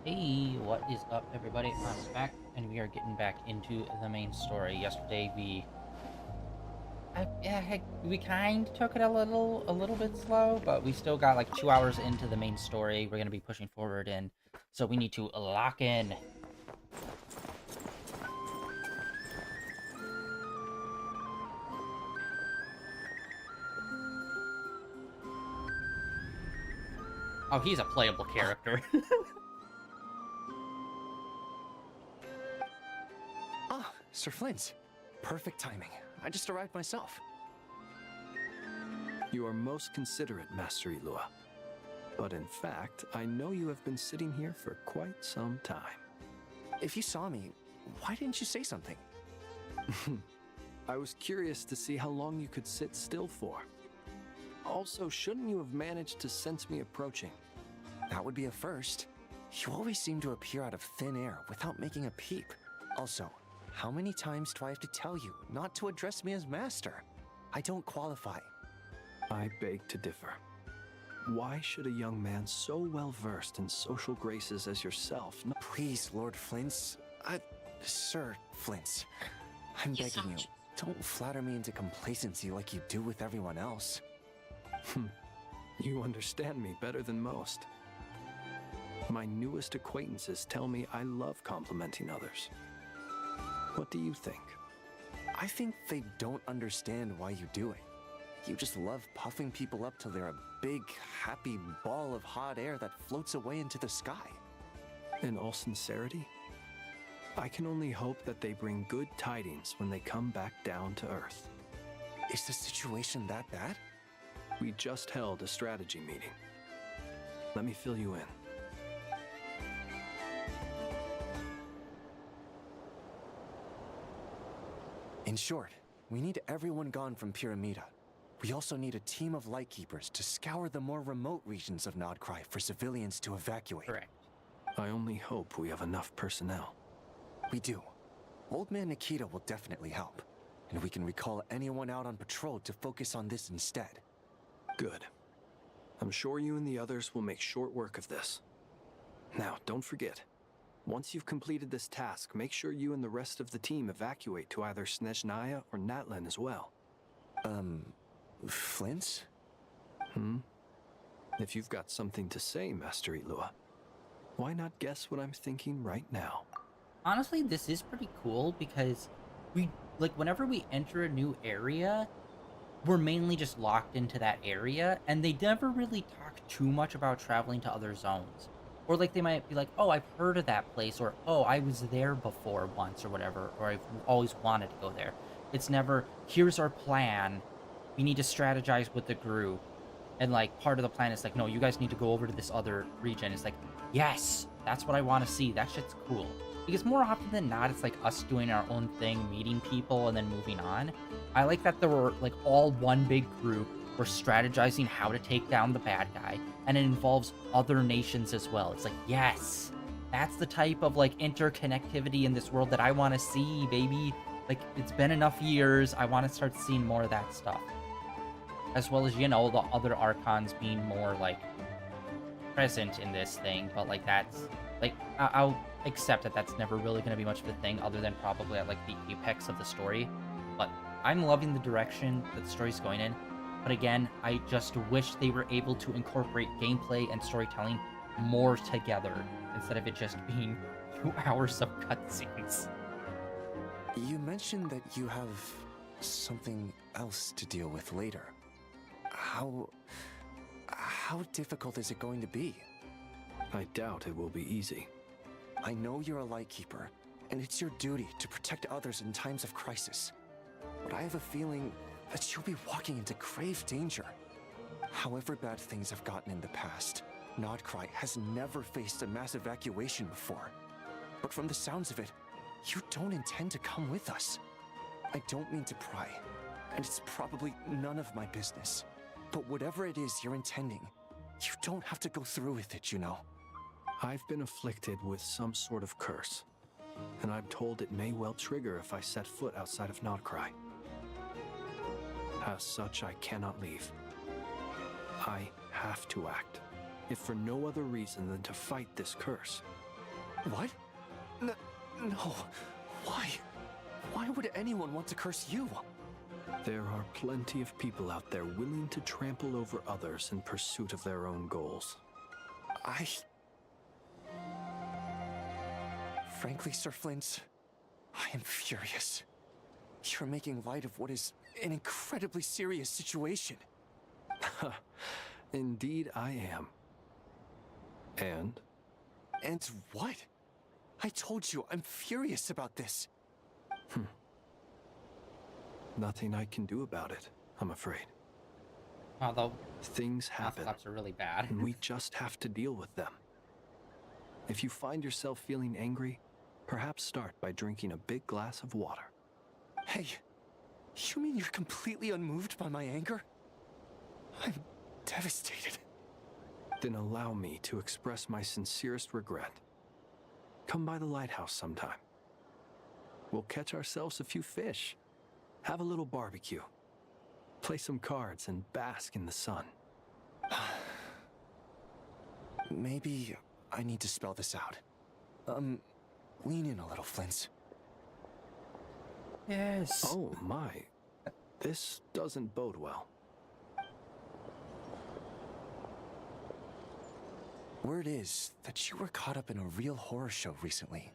Hey, what is up, everybody? I'm back, and we are getting back into the main story. Yesterday, we kind of took it a little bit slow, but we still got like 2 hours into the main story. We're gonna be pushing forward, and so we need to lock in. Oh, he's a playable Ah, character. Sir Flint. Perfect timing. I just arrived myself. You are most considerate, Master Ilua. But in fact, I know you have been sitting here for quite some time. If you saw me, why didn't you say something? I was curious to see how long you could sit still for. Also, shouldn't you have managed to sense me approaching? That would be a first. You always seem to appear out of thin air without making a peep. Also, how many times do I have to tell you not to address me as master? I don't qualify. I beg to differ. Why should a young man so well versed in social graces as yourself not— Please, Lord Flint. Sir Flint. I'm begging you, don't flatter me into complacency like you do with everyone else. You understand me better than most. My newest acquaintances tell me I love complimenting others. What do you think? I think they don't understand why you do it. You just love puffing people up till they're a big, happy ball of hot air that floats away into the sky. In all sincerity, I can only hope that they bring good tidings when they come back down to Earth. Is the situation that bad? We just held a strategy meeting. Let me fill you in. In short, we need everyone gone from Pyramida. We also need a team of lightkeepers to scour the more remote regions of Nodcry for civilians to evacuate. Correct. I only hope we have enough personnel. We do. Old Man Nikita will definitely help, and we can recall anyone out on patrol to focus on this instead. Good. I'm sure you and the others will make short work of this. Now, don't forget, once you've completed this task, make sure you and the rest of the team evacuate to either Snezhnaya or Natlan as well. Flint? If you've got something to say, Master Ilua, why not guess what I'm thinking right now? Honestly, this is pretty cool because whenever we enter a new area, we're mainly just locked into that area, and they never really talk too much about traveling to other zones. Or like they might be like, "Oh, I've heard of that place," or "Oh, I was there before once," or whatever, or "I've always wanted to go there." It's never, "Here's our plan. We need to strategize with the group." And like part of the plan is like, "No, you guys need to go over to this other region." It's like, "Yes, that's what I want to see. That shit's cool." Because more often than not, it's like us doing our own thing, meeting people, and then moving on. I like that there were like all one big group. We're strategizing how to take down the bad guy, and it involves other nations as well. It's like, yes, that's the type of like interconnectivity in this world that I want to see, baby. Like, it's been enough years. I want to start seeing more of that stuff. As well as, the other archons being more like present in this thing, but like that's like I'll accept that that's never really going to be much of a thing other than probably at like the apex of the story. But I'm loving the direction that the story's going in. But again, I just wish they were able to incorporate gameplay and storytelling more together instead of it just being 2 hours of cutscenes. You mentioned that you have something else to deal with later. How difficult is it going to be? I doubt it will be easy. I know you're a lightkeeper, and it's your duty to protect others in times of crisis. But I have a feeling that you'll be walking into grave danger. However bad things have gotten in the past, Nodcry has never faced a mass evacuation before. But from the sounds of it, you don't intend to come with us. I don't mean to pry, and it's probably none of my business. But whatever it is you're intending, you don't have to go through with it, you know. I've been afflicted with some sort of curse, and I'm told it may well trigger if I set foot outside of Nodcry. As such, I cannot leave. I have to act, if for no other reason than to fight this curse. What? No. Why? Why would anyone want to curse you? There are plenty of people out there willing to trample over others in pursuit of their own goals. Frankly, Sir Flint, I am furious. You're making light of what is an incredibly serious situation. Indeed, I am. And? And what? I told you, I'm furious about this. Nothing I can do about it, I'm afraid. Although Things happen, are really bad. and we just have to deal with them. If you find yourself feeling angry, perhaps start by drinking a big glass of water. Hey, you mean you're completely unmoved by my anger? I'm devastated. Then allow me to express my sincerest regret. Come by the lighthouse sometime. We'll catch ourselves a few fish, have a little barbecue, play some cards, and bask in the sun. Maybe I need to spell this out. Lean in a little, Flint. Yes. Oh my, this doesn't bode well. Word is that you were caught up in a real horror show recently.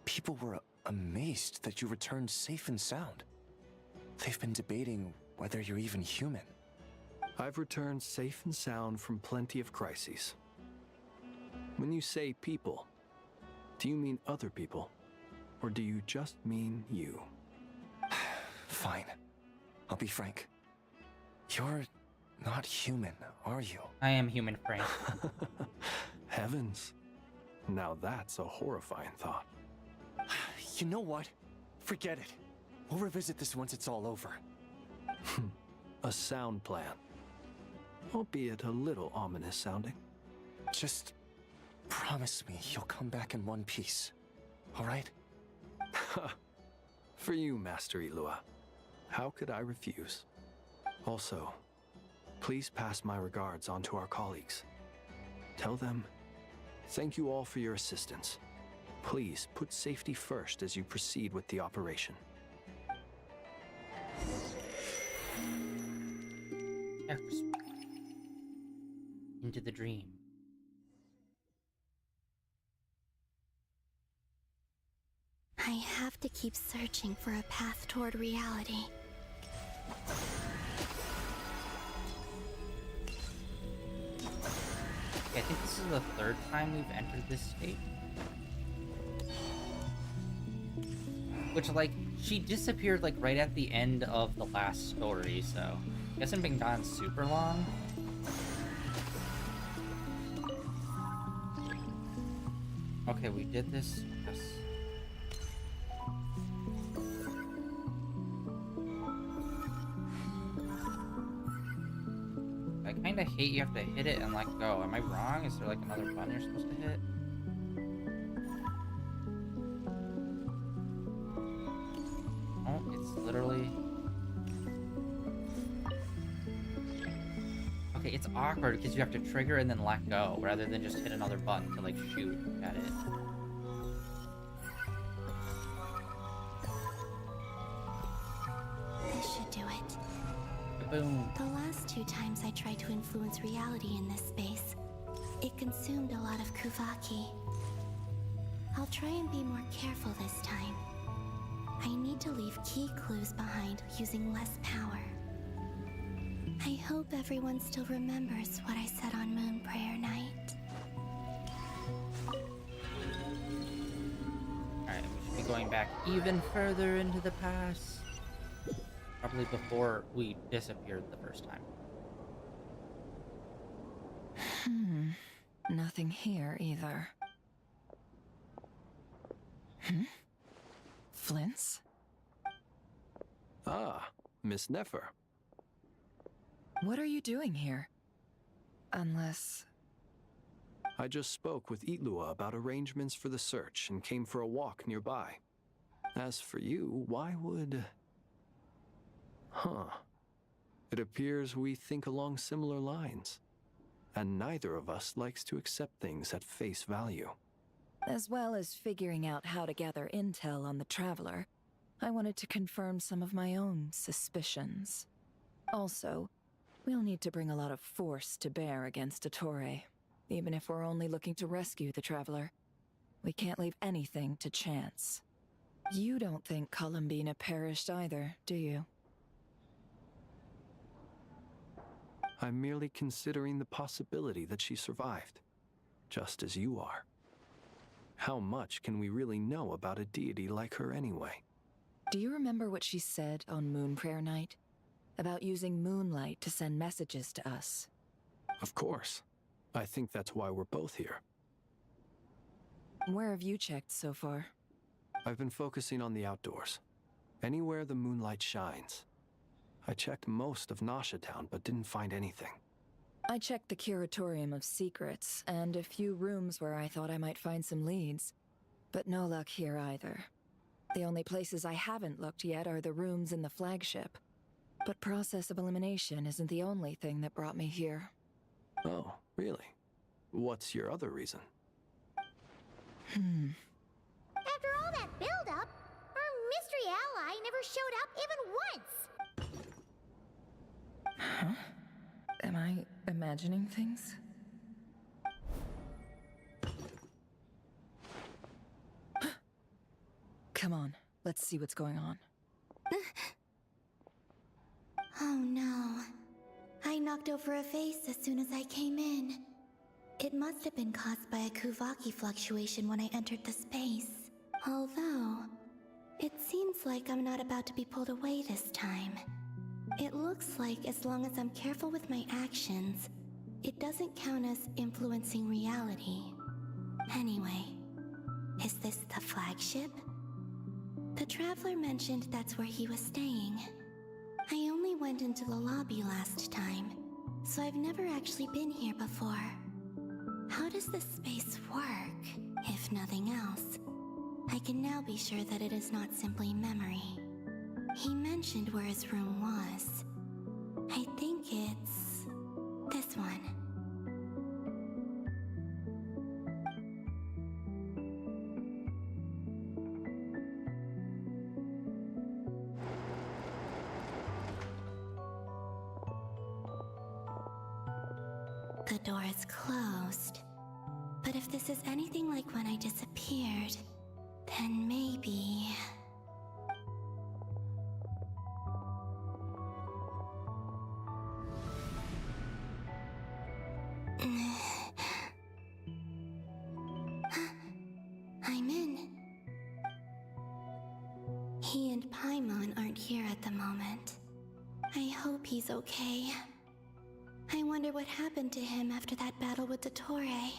People were amazed that you returned safe and sound. They've been debating whether you're even human. I've returned safe and sound from plenty of crises. When you say people, do you mean other people? Or do you just mean you? Fine. I'll be frank. You're not human, are you? I am human, Frank. Heavens. Now that's a horrifying thought. You know what? Forget it. We'll revisit this once it's all over. A sound plan. Albeit a little ominous sounding. Just promise me you'll come back in one piece. All right? For you, Master Ilua. How could I refuse? Also, please pass my regards on to our colleagues. Tell them, thank you all for your assistance. Please put safety first as you proceed with the operation. Into the dream. I have to keep searching for a path toward reality. I think this is the third time we've entered this state. Which, like, she disappeared, like, right at the end of the last story, so... It hasn't been gone super long. Okay, we did this. Yes. I kinda hate you have to hit it and let go. Am I wrong? Is there like another button you're supposed to hit? Oh, it's literally... Okay, it's awkward because you have to trigger and then let go, rather than just hit another button to like shoot at it. This should do it. Boom. The last 2 times I tried to influence reality in this space, it consumed a lot of Kuvaki. I'll try and be more careful this time. I need to leave key clues behind using less power. I hope everyone still remembers what I said on Moon Prayer Night. Alright, we should be going back even further into the past. Probably before we disappeared the first time. Nothing here either. Flint's? Ah, Miss Nefer. What are you doing here? Unless... I just spoke with Itlua about arrangements for the search and came for a walk nearby. As for you, why would... Huh. It appears we think along similar lines. And neither of us likes to accept things at face value. As well as figuring out how to gather intel on the Traveler, I wanted to confirm some of my own suspicions. Also, we'll need to bring a lot of force to bear against Ettore, even if we're only looking to rescue the Traveler. We can't leave anything to chance. You don't think Columbina perished either, do you? I'm merely considering the possibility that she survived, just as you are. How much can we really know about a deity like her anyway? Do you remember what she said on Moon Prayer Night? About using moonlight to send messages to us? Of course. I think that's why we're both here. Where have you checked so far? I've been focusing on the outdoors. Anywhere the moonlight shines. I checked most of Nasha Town, but didn't find anything. I checked the Curatorium of Secrets, and a few rooms where I thought I might find some leads. But no luck here either. The only places I haven't looked yet are the rooms in the flagship. But process of elimination isn't the only thing that brought me here. Oh, really? What's your other reason? After all that build-up, our mystery ally never showed up even once! Huh? Am I imagining things? Come on, let's see what's going on. Oh no. I knocked over a vase as soon as I came in. It must have been caused by a Kuvaki fluctuation when I entered the space. Although, it seems like I'm not about to be pulled away this time. It looks like as long as I'm careful with my actions, it doesn't count as influencing reality. Anyway, is this the flagship? The Traveler mentioned that's where he was staying. I only went into the lobby last time, so I've never actually been here before. How does this space work, if nothing else? I can now be sure that it is not simply memory. He mentioned where his room was. I think it's this one. The door is closed. But if this is anything like when I disappeared, then maybe... I'm in. He and Paimon aren't here at the moment. I hope he's okay. I wonder what happened to him after that battle with Dottore.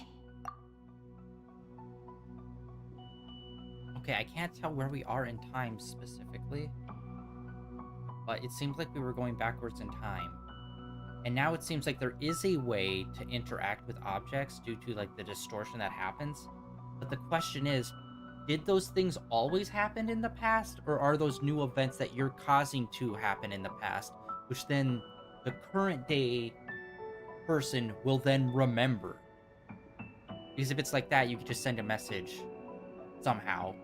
Okay, I can't tell where we are in time specifically, but it seems like we were going backwards in time. And now it seems like there is a way to interact with objects due to like the distortion that happens. But the question is, did those things always happen in the past, or are those new events that you're causing to happen in the past, which then the current day person will then remember? Because if it's like that, you could just send a message somehow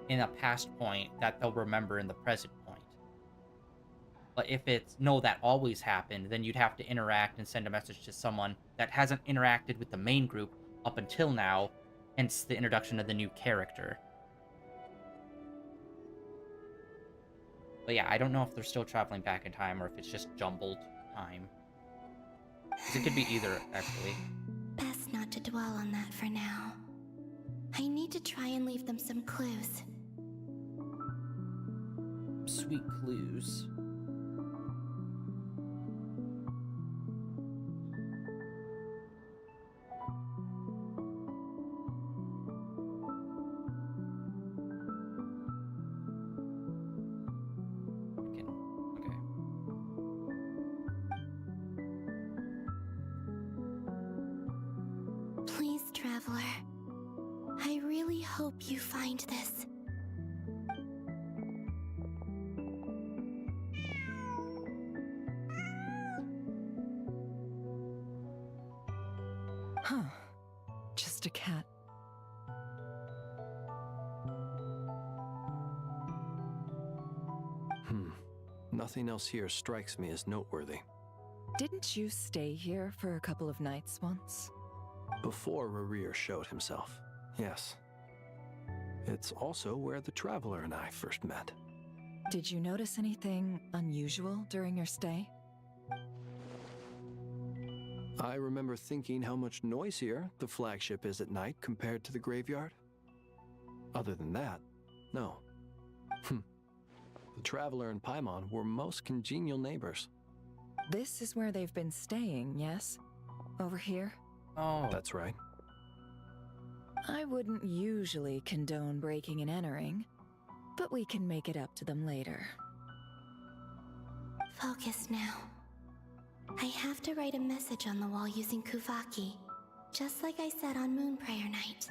in a past point that they'll remember in the present point. But if it's no, that always happened, then you'd have to interact and send a message to someone that hasn't interacted with the main group up until now, hence the introduction of the new character. But yeah, I don't know if they're still traveling back in time or if it's just jumbled time. 'Cause it could be either, actually. Best not to dwell on that for now. I need to try and leave them some clues. Sweet clues. Okay. Please, Traveler. I really hope you find this. Huh. Just a cat. nothing else here strikes me as noteworthy. Didn't you stay here for a couple of nights once? Before Rerir showed himself, yes. It's also where the Traveler and I first met. Did you notice anything unusual during your stay? I remember thinking how much noisier the flagship is at night compared to the graveyard. Other than that, no. The Traveler and Paimon were most congenial neighbors. This is where they've been staying, yes? Over here? Oh. That's right. I wouldn't usually condone breaking and entering, but we can make it up to them later. Focus now. I have to write a message on the wall using Kuvaki, just like I said on Moon Prayer Night.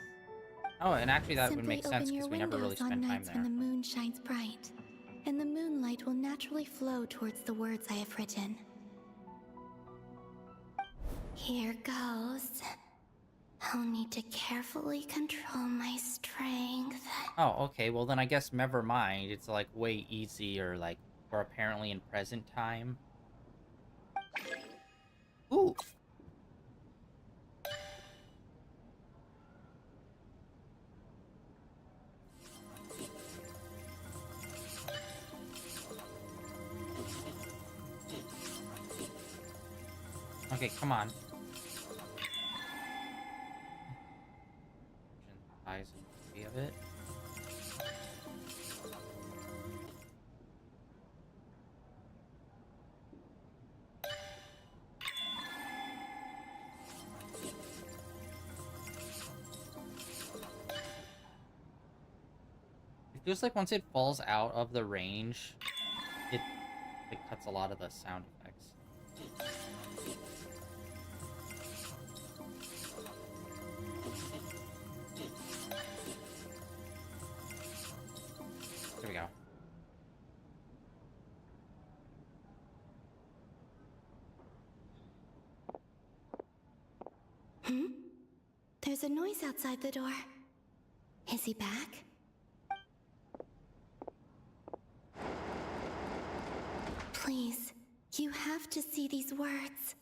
Oh, and actually that would Simply make sense open your because we never really windows on spent time nights when there. the moon shines bright, and the moonlight will naturally flow towards the words I have written. Here goes. I'll need to carefully control my strength. Oh, okay. Well, then I guess never mind. It's like way easier, like we're apparently in present time. Ooh. Okay, come on. Size and three of it. It feels like once it falls out of the range, it cuts a lot of the sound effects. There we go. There's a noise outside the door. Is he back? Please, you have to see these words.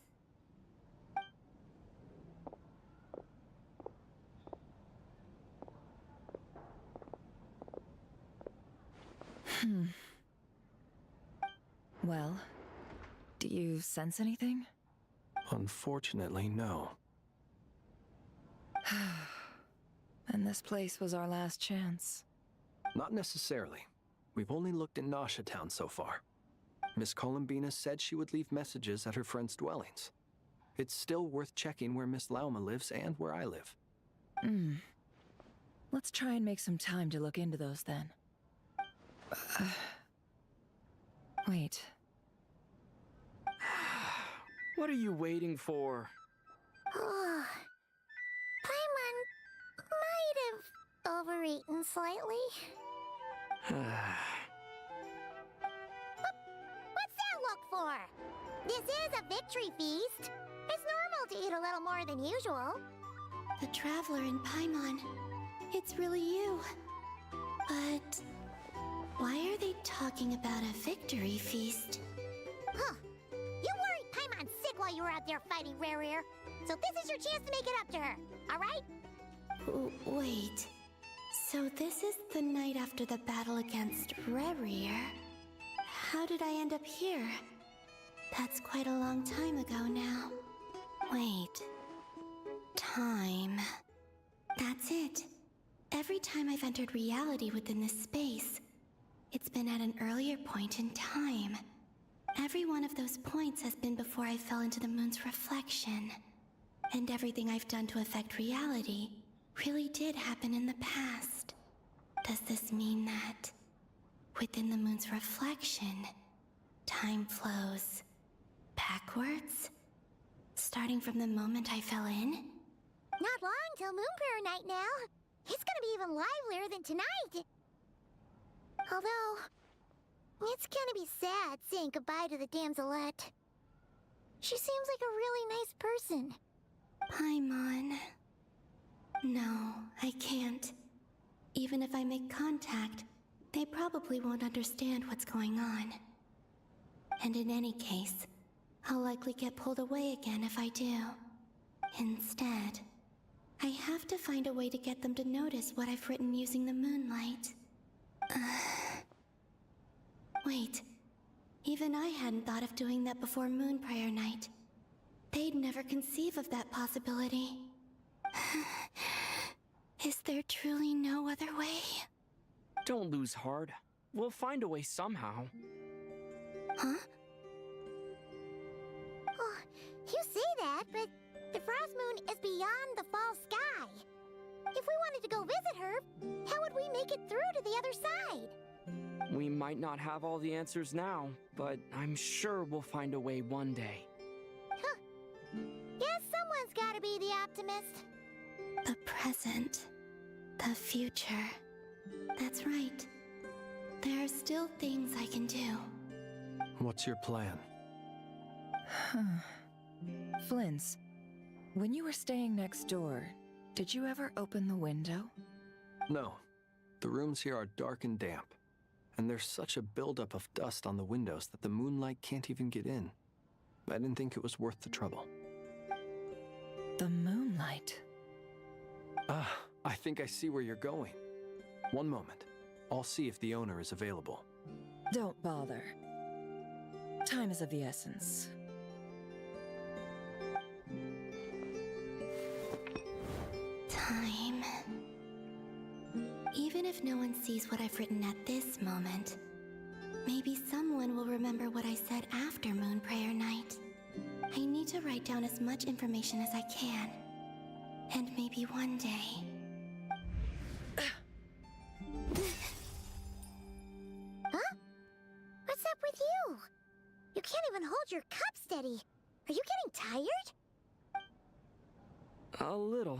Well, do you sense anything? Unfortunately, no. And this place was our last chance. Not necessarily. We've only looked in Nasha Town so far. Miss Columbina said she would leave messages at her friends' dwellings. It's still worth checking where Miss Lauma lives and where I live. Let's try and make some time to look into those then. Wait. What are you waiting for? Oh, Paimon might have overeaten slightly. What's that look for? This is a victory feast. It's normal to eat a little more than usual. The Traveler in Paimon. It's really you. But why are they talking about a victory feast? Huh. You worried Paimon sick while you were out there fighting Rerir. So this is your chance to make it up to her, alright? Wait. So this is the night after the battle against Rerir. How did I end up here? That's quite a long time ago now. Wait. Time. That's it. Every time I've entered reality within this space, it's been at an earlier point in time. Every one of those points has been before I fell into the moon's reflection. And everything I've done to affect reality really did happen in the past. Does this mean that within the moon's reflection, time flows backwards? Starting from the moment I fell in? Not long till Moon Prayer Night now. It's gonna be even livelier than tonight. Although, it's gonna be sad saying goodbye to the damselette. She seems like a really nice person. Paimon. No, I can't. Even if I make contact, they probably won't understand what's going on. And in any case, I'll likely get pulled away again if I do. Instead, I have to find a way to get them to notice what I've written using the moonlight. Wait, even I hadn't thought of doing that before Moon Prayer Night. They'd never conceive of that possibility. Is there truly no other way? Don't lose heart. We'll find a way somehow. Huh? Oh, you say that, but the Frost Moon is beyond the fall sky. If we wanted to go visit her, how would we make it through to the other side? We might not have all the answers now, but I'm sure we'll find a way one day. Huh. Guess someone's gotta be the optimist. The present. The future. That's right. There are still things I can do. What's your plan? Flint's, when you were staying next door, did you ever open the window? No. The rooms here are dark and damp. And there's such a buildup of dust on the windows that the moonlight can't even get in. I didn't think it was worth the trouble. The moonlight. Ah, I think I see where you're going. One moment. I'll see if the owner is available. Don't bother. Time is of the essence. Time. Even if no one sees what I've written at this moment, maybe someone will remember what I said after Moon Prayer Night. I need to write down as much information as I can. And maybe one day... Huh? What's up with you? You can't even hold your cup steady. Are you getting tired? A little.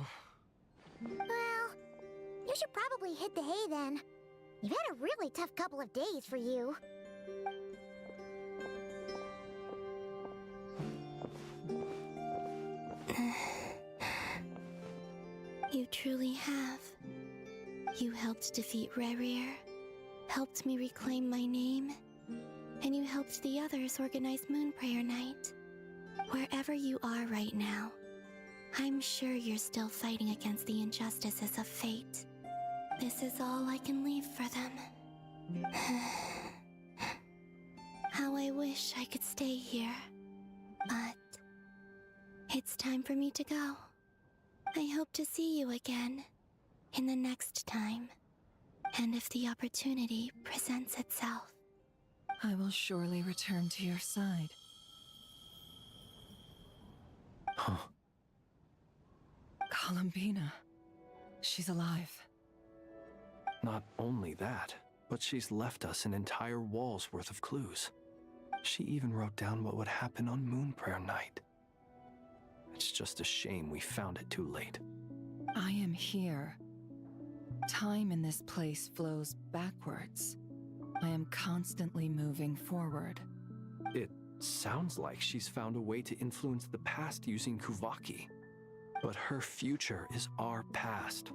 Well, you should probably hit the hay then. You've had a really tough couple of days for you. You truly have. You helped defeat Rerir, helped me reclaim my name, and you helped the others organize Moon Prayer Night. Wherever you are right now, I'm sure you're still fighting against the injustices of fate. This is all I can leave for them. How I wish I could stay here. But it's time for me to go. I hope to see you again in the next time. And if the opportunity presents itself. I will surely return to your side. Huh. Columbina. She's alive. Not only that, but she's left us an entire wall's worth of clues. She even wrote down what would happen on Moon Prayer Night. It's just a shame we found it too late. I am here. Time in this place flows backwards. I am constantly moving forward. It sounds like she's found a way to influence the past using Kuvaki. But her future is our past.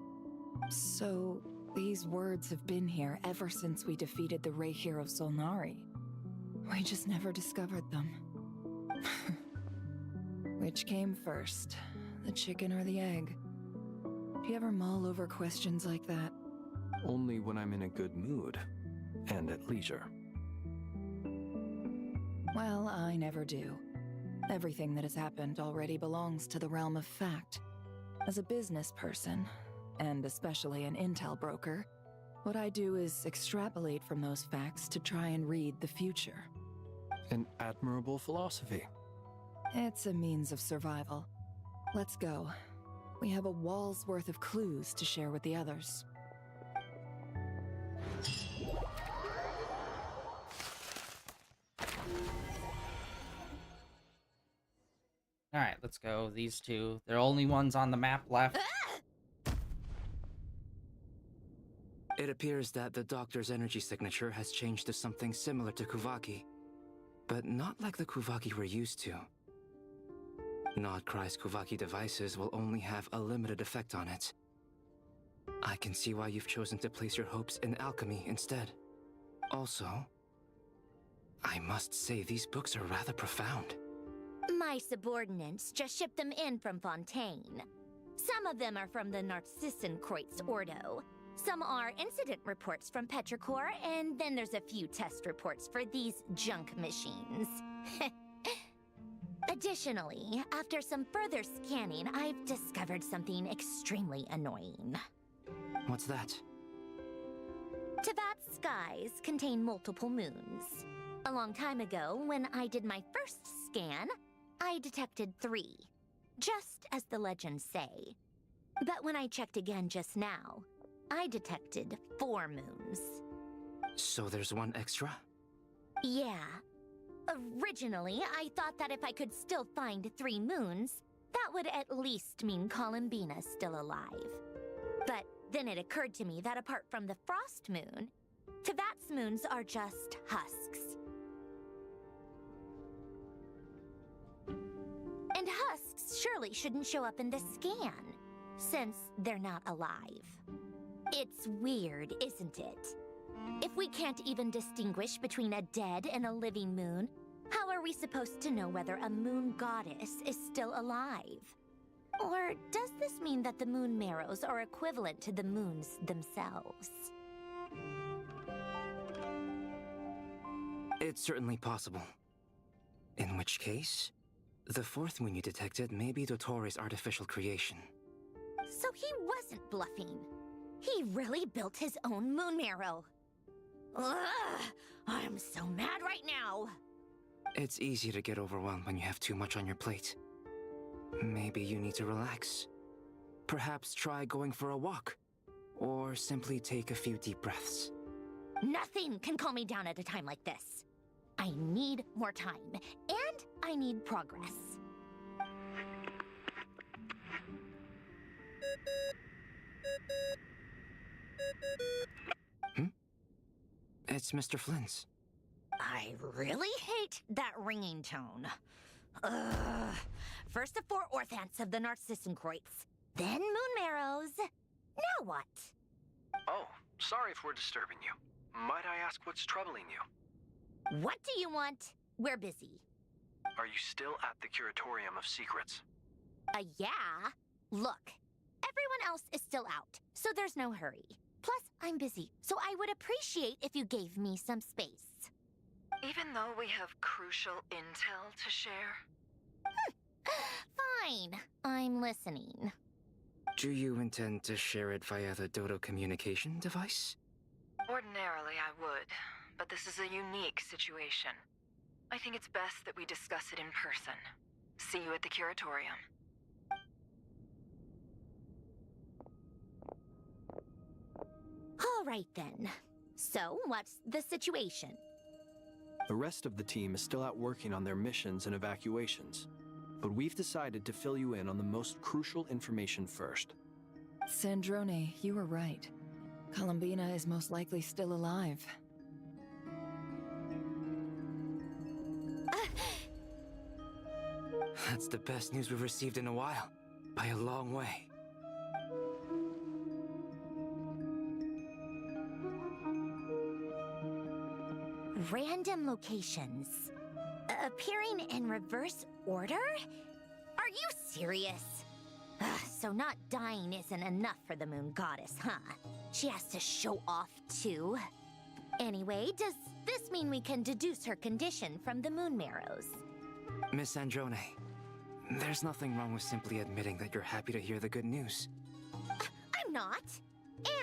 So, these words have been here ever since we defeated the Ray hero Solnari. We just never discovered them. Which came first, the chicken or the egg? Do you ever mull over questions like that? Only when I'm in a good mood and at leisure. Well, I never do. Everything that has happened already belongs to the realm of fact. As a business person, and especially an intel broker, what I do is extrapolate from those facts to try and read the future. An admirable philosophy. It's a means of survival. Let's go. We have a wall's worth of clues to share with the others. All right, let's go. These two. They're only ones on the map left. It appears that the doctor's energy signature has changed to something similar to Kuvaki, but not like the Kuvaki we're used to. Nodcry's Kuvaki devices will only have a limited effect on it. I can see why you've chosen to place your hopes in alchemy instead. Also, I must say, these books are rather profound. My subordinates just shipped them in from Fontaine. Some of them are from the Narcissenkreuz Ordo. Some are incident reports from Petrichor, and then there's a few test reports for these junk machines. Additionally, after some further scanning, I've discovered something extremely annoying. What's that? Tevat's skies contain multiple moons. A long time ago, when I did my first scan, I detected 3, just as the legends say. But when I checked again just now, I detected 4 moons. So there's one extra? Yeah. Originally, I thought that if I could still find 3 moons, that would at least mean Columbina's still alive. But then it occurred to me that apart from the Frost Moon, Tevat's moons are just husks. And husks surely shouldn't show up in the scan, since they're not alive. It's weird, isn't it? If we can't even distinguish between a dead and a living moon, how are we supposed to know whether a moon goddess is still alive? Or does this mean that the moon marrows are equivalent to the moons themselves? It's certainly possible. In which case, the 4th moon you detected may be Dottores' artificial creation. So he wasn't bluffing. He really built his own moon marrow. Ugh! I'm so mad right now! It's easy to get overwhelmed when you have too much on your plate. Maybe you need to relax. Perhaps try going for a walk. Or simply take a few deep breaths. Nothing can calm me down at a time like this. I need more time, and I need progress. It's Mr. Flynn's. I really hate that ringing tone. Ugh. First the 4 orthants of the Narcissenkreuz, then moon marrows. Now what? Oh, sorry if we're disturbing you. Might I ask what's troubling you? What do you want? We're busy. Are you still at the Curatorium of Secrets? Yeah? Look, everyone else is still out, so there's no hurry. Plus, I'm busy, so I would appreciate if you gave me some space. Even though we have crucial intel to share? Fine, I'm listening. Do you intend to share it via the Dodo communication device? Ordinarily, I would, but this is a unique situation. I think it's best that we discuss it in person. See you at the Curatorium. All right then. So, what's the situation? The rest of the team is still out working on their missions and evacuations. But we've decided to fill you in on the most crucial information first. Sandrone, you were right. Columbina is most likely still alive. That's the best news we've received in a while. By a long way. Random locations. Appearing in reverse order? Are you serious? So not dying isn't enough for the moon goddess, huh? She has to show off too. Anyway, does this mean we can deduce her condition from the moon marrows? Miss Androne, there's nothing wrong with simply admitting that you're happy to hear the good news. I'm not.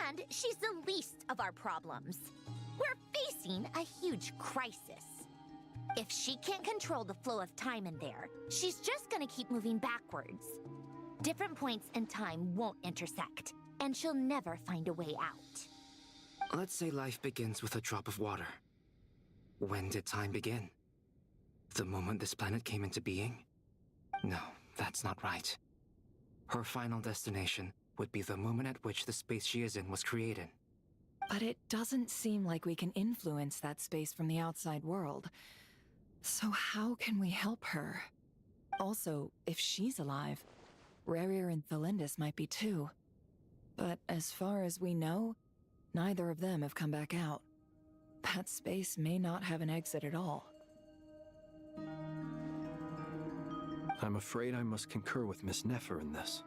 And she's the least of our problems. We're facing a huge crisis. If she can't control the flow of time in there, she's just gonna keep moving backwards. Different points in time won't intersect, and she'll never find a way out. Let's say life begins with a drop of water. When did time begin? The moment this planet came into being? No, that's not right. Her final destination would be the moment at which the space she is in was created. But it doesn't seem like we can influence that space from the outside world. So how can we help her? Also, if she's alive, Rerir and Thalindis might be too. But as far as we know, neither of them have come back out. that space may not have an exit at all. I'm afraid I must concur with Miss Nefer in this.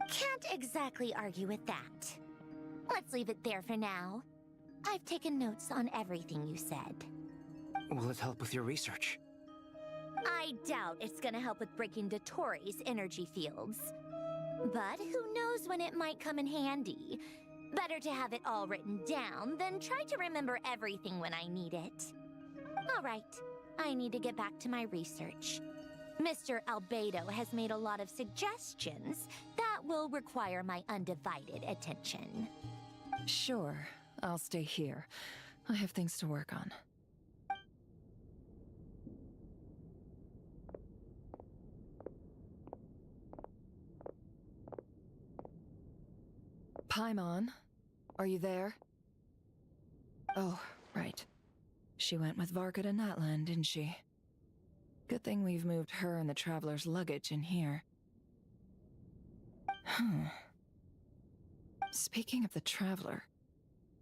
Can't exactly argue with that. Let's leave it there for now. I've taken notes on everything you said. Will it help with your research? I doubt it's gonna help with breaking Dotori's energy fields. But who knows when it might come in handy. Better to have it all written down than try to remember everything when I need it. Alright, I need to get back to my research. Mr. Albedo has made a lot of suggestions that will require my undivided attention. Sure, I'll stay here. I have things to work on. Paimon, are you there? Oh, right. She went with Varka to Natlan, didn't she? Good thing we've moved her and the Traveler's luggage in here. Speaking of the Traveler,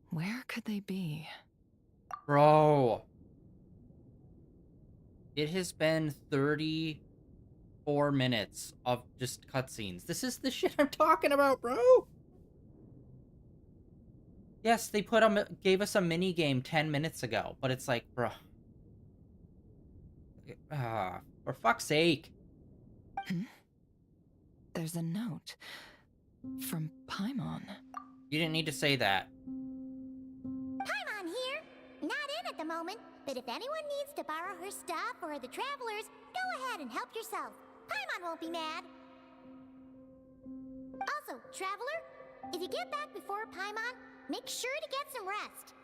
where could they be? Bro. It has been 34 minutes of just cutscenes. This is the shit I'm talking about, bro. Yes, they gave us a mini game 10 minutes ago, but it's like, bro. For fuck's sake. There's a note from Paimon. You didn't need to say that. Paimon here. Not in at the moment, but if anyone needs to borrow her stuff or the Travelers, go ahead and help yourself. Paimon won't be mad. Also, Traveler, if you get back before Paimon, make sure to get some rest.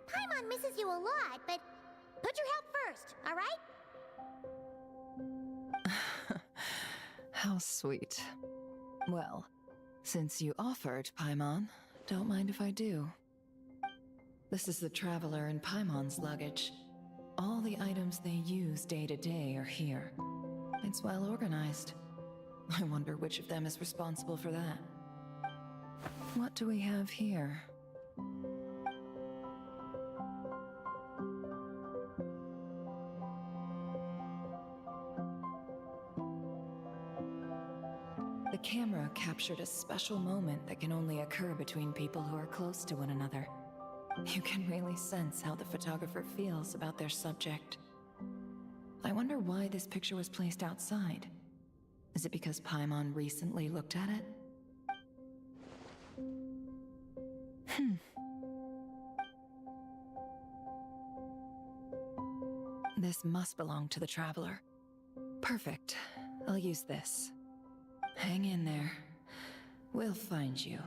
Paimon misses you a lot, but put your health first, alright? How sweet. Well, since you offered, Paimon, don't mind if I do. This is the Traveler and Paimon's luggage. All the items they use day to day are here. It's well organized. I wonder which of them is responsible for that. What do we have here? The camera captured a special moment that can only occur between people who are close to one another. You can really sense how the photographer feels about their subject. I wonder why this picture was placed outside. Is it because Paimon recently looked at it? This must belong to the Traveler. Perfect. I'll use this. Hang in there. We'll find you.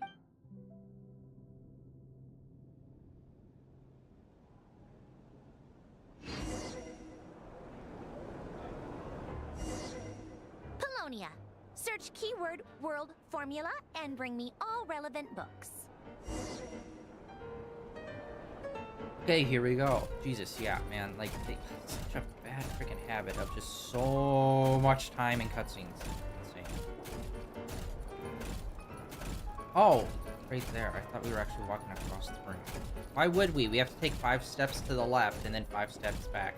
Polonia. Search keyword world formula and bring me all relevant books. Okay, here we go. Jesus, yeah, man. Like, they such a bad freaking habit of just so much time in cutscenes. Insane. Oh, right there. I thought we were actually walking across the room. Why would we? We have to take 5 steps to the left and then 5 steps back.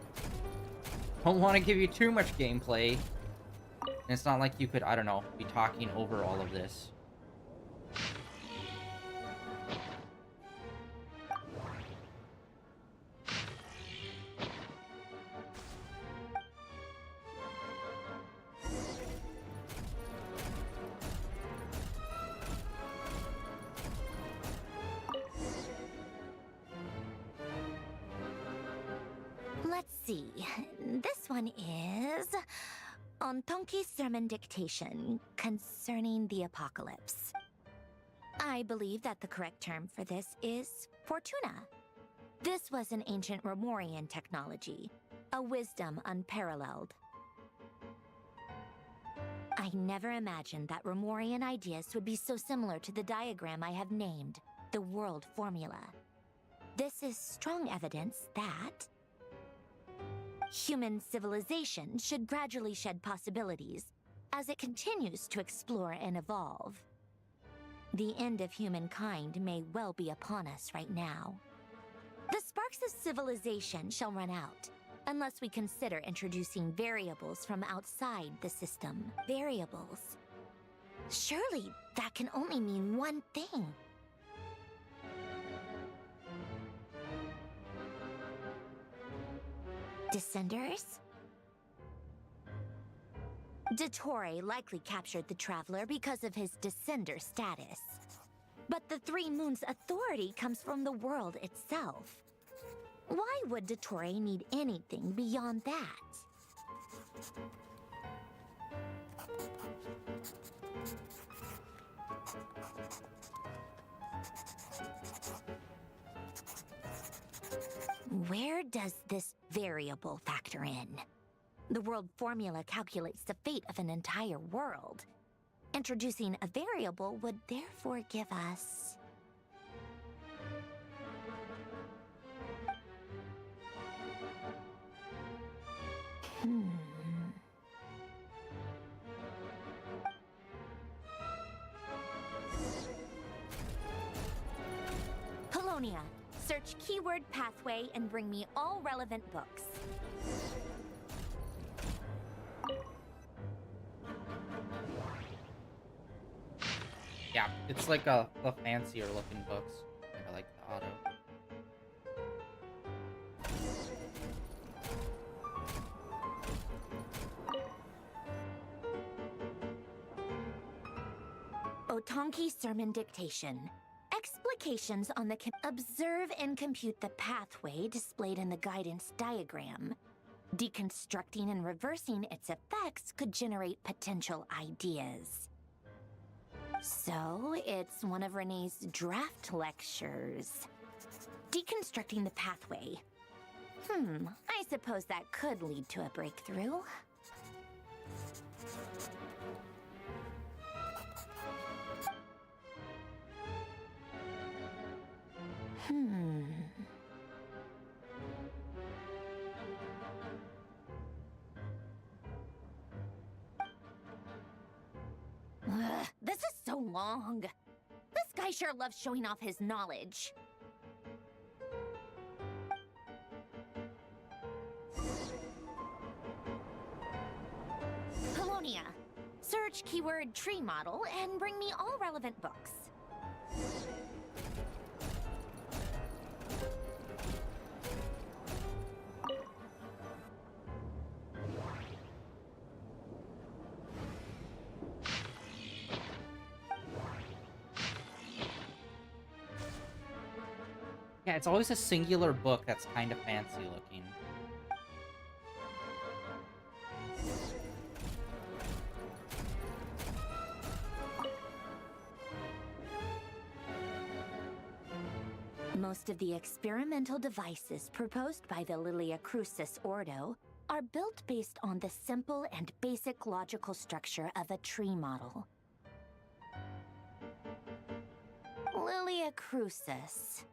Don't want to give you too much gameplay. And it's not like you could, I don't know, be talking over all of this. Let's see. This one is on Tonki's sermon dictation concerning the apocalypse. I believe that the correct term for this is Fortuna. This was an ancient Romorian technology, a wisdom unparalleled. I never imagined that Romorian ideas would be so similar to the diagram I have named, the world formula. This is strong evidence that human civilization should gradually shed possibilities as it continues to explore and evolve. The end of humankind may well be upon us right now. The sparks of civilization shall run out, unless we consider introducing variables from outside the system. Variables. Surely that can only mean one thing. Descenders? Dottore likely captured the Traveler because of his Descender status. But the Three Moons' authority comes from the world itself. Why would Dottore need anything beyond that? Where does this variable factor in? The world formula calculates the fate of an entire world. Introducing a variable would therefore give us... Polonia, search keyword pathway and bring me all relevant books. Yeah, it's like a fancier looking books. I like the auto. Otonki Sermon Dictation. Explications on the... Observe and compute the pathway displayed in the guidance diagram. Deconstructing and reversing its effects could generate potential ideas. So, it's one of Renee's draft lectures. Deconstructing the pathway. I suppose that could lead to a breakthrough. This is so long. This guy sure loves showing off his knowledge. Polonia, search keyword tree model and bring me all relevant books. Yeah, it's always a singular book that's kind of fancy looking. Most of the experimental devices proposed by the Lilia Crucis Ordo are built based on the simple and basic logical structure of a tree model. Lilia Crucis.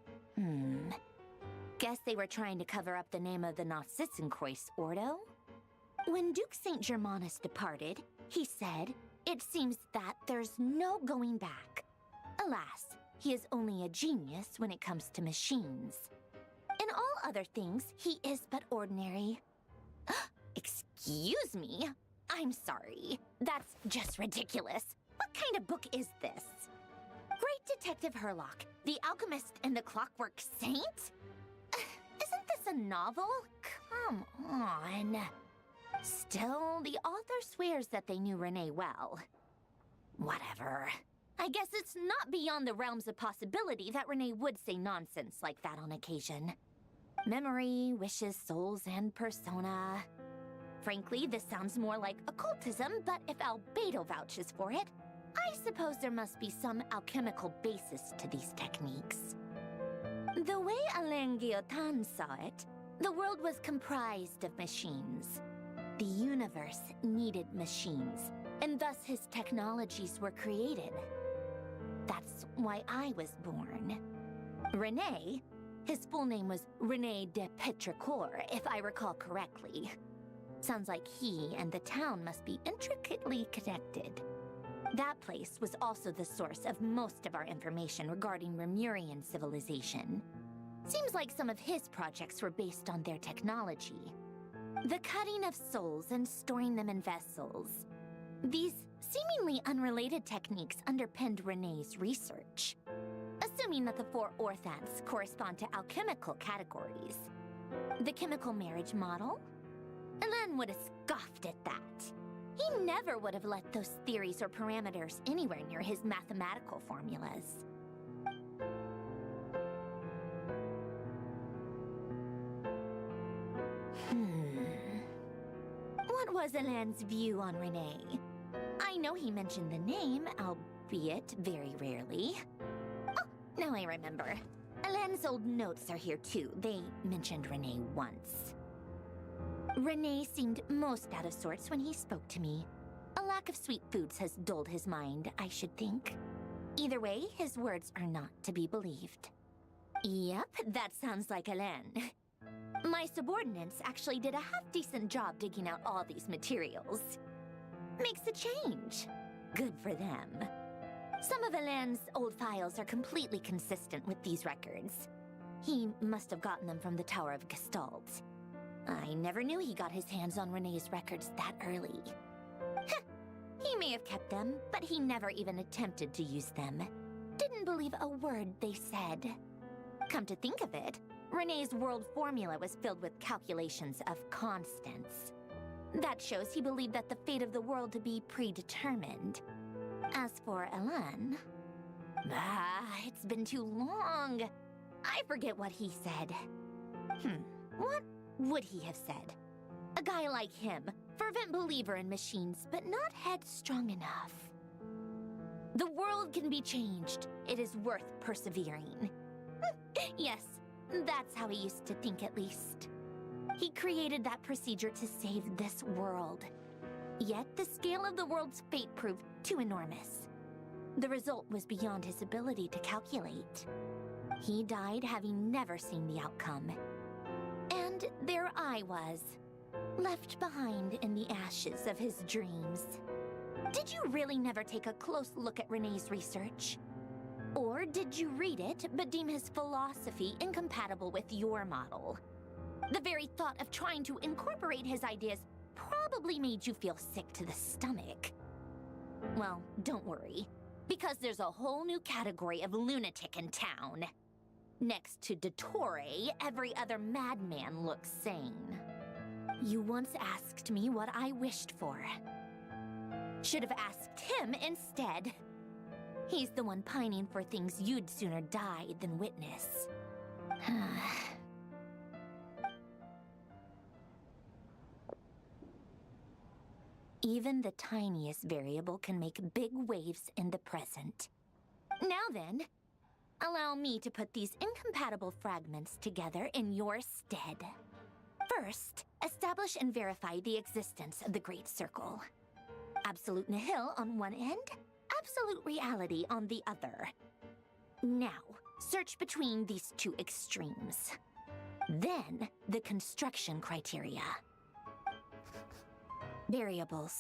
Guess they were trying to cover up the name of the Nautitzenkreuz Ordo? When Duke St. Germanus departed, he said, "It seems that there's no going back." Alas, he is only a genius when it comes to machines. In all other things, he is but ordinary. Excuse me? I'm sorry. That's just ridiculous. What kind of book is this? Great Detective Herlock, the Alchemist and the Clockwork Saint? Isn't this a novel? Come on. Still, the author swears that they knew Renee well. Whatever. I guess it's not beyond the realms of possibility that Renee would say nonsense like that on occasion. Memory, wishes, souls, and persona. Frankly, this sounds more like occultism, but if Albedo vouches for it, I suppose there must be some alchemical basis to these techniques. The way Alain Guillotin saw it, the world was comprised of machines. The universe needed machines, and thus his technologies were created. That's why I was born. René, his full name was René de Petrichor, if I recall correctly. Sounds like he and the town must be intricately connected. That place was also the source of most of our information regarding Remurian civilization. Seems like some of his projects were based on their technology. The cutting of souls and storing them in vessels. These seemingly unrelated techniques underpinned Renee's research. Assuming that the 4 orthants correspond to alchemical categories. The chemical marriage model? Elen would have scoffed at that. He never would have let those theories or parameters anywhere near his mathematical formulas. What was Elen's view on Renee? I know he mentioned the name, albeit very rarely. Oh, now I remember. Elen's old notes are here too. They mentioned Renee once. Renee seemed most out of sorts when he spoke to me. A lack of sweet foods has dulled his mind, I should think. Either way, his words are not to be believed. Yep, that sounds like Elen. My subordinates actually did a half-decent job digging out all these materials. Makes a change. Good for them. Some of Elen's old files are completely consistent with these records. He must have gotten them from the Tower of Gestalt. I never knew he got his hands on Renee's records that early. Heh, he may have kept them, but he never even attempted to use them. Didn't believe a word they said. Come to think of it, Renee's world formula was filled with calculations of constants. That shows he believed that the fate of the world to be predetermined. As for Elen... it's been too long. I forget what he said. What would he have said? A guy like him, fervent believer in machines, but not headstrong enough. The world can be changed. It is worth persevering. Yes, that's how he used to think at least. He created that procedure to save this world. Yet the scale of the world's fate proved too enormous. The result was beyond his ability to calculate. He died having never seen the outcome. And there I was, left behind in the ashes of his dreams. Did you really never take a close look at Renee's research? Or did you read it but deem his philosophy incompatible with your model? The very thought of trying to incorporate his ideas probably made you feel sick to the stomach. Well, don't worry, because there's a whole new category of lunatic in town. Next to Dottore, every other madman looks sane. You once asked me what I wished for. Should have asked him instead. He's the one pining for things you'd sooner die than witness. Even the tiniest variable can make big waves in the present. Now then, allow me to put these incompatible fragments together in your stead. First, establish and verify the existence of the Great Circle. Absolute nihil on one end, absolute reality on the other. Now, search between these two extremes. Then, the construction criteria. Variables.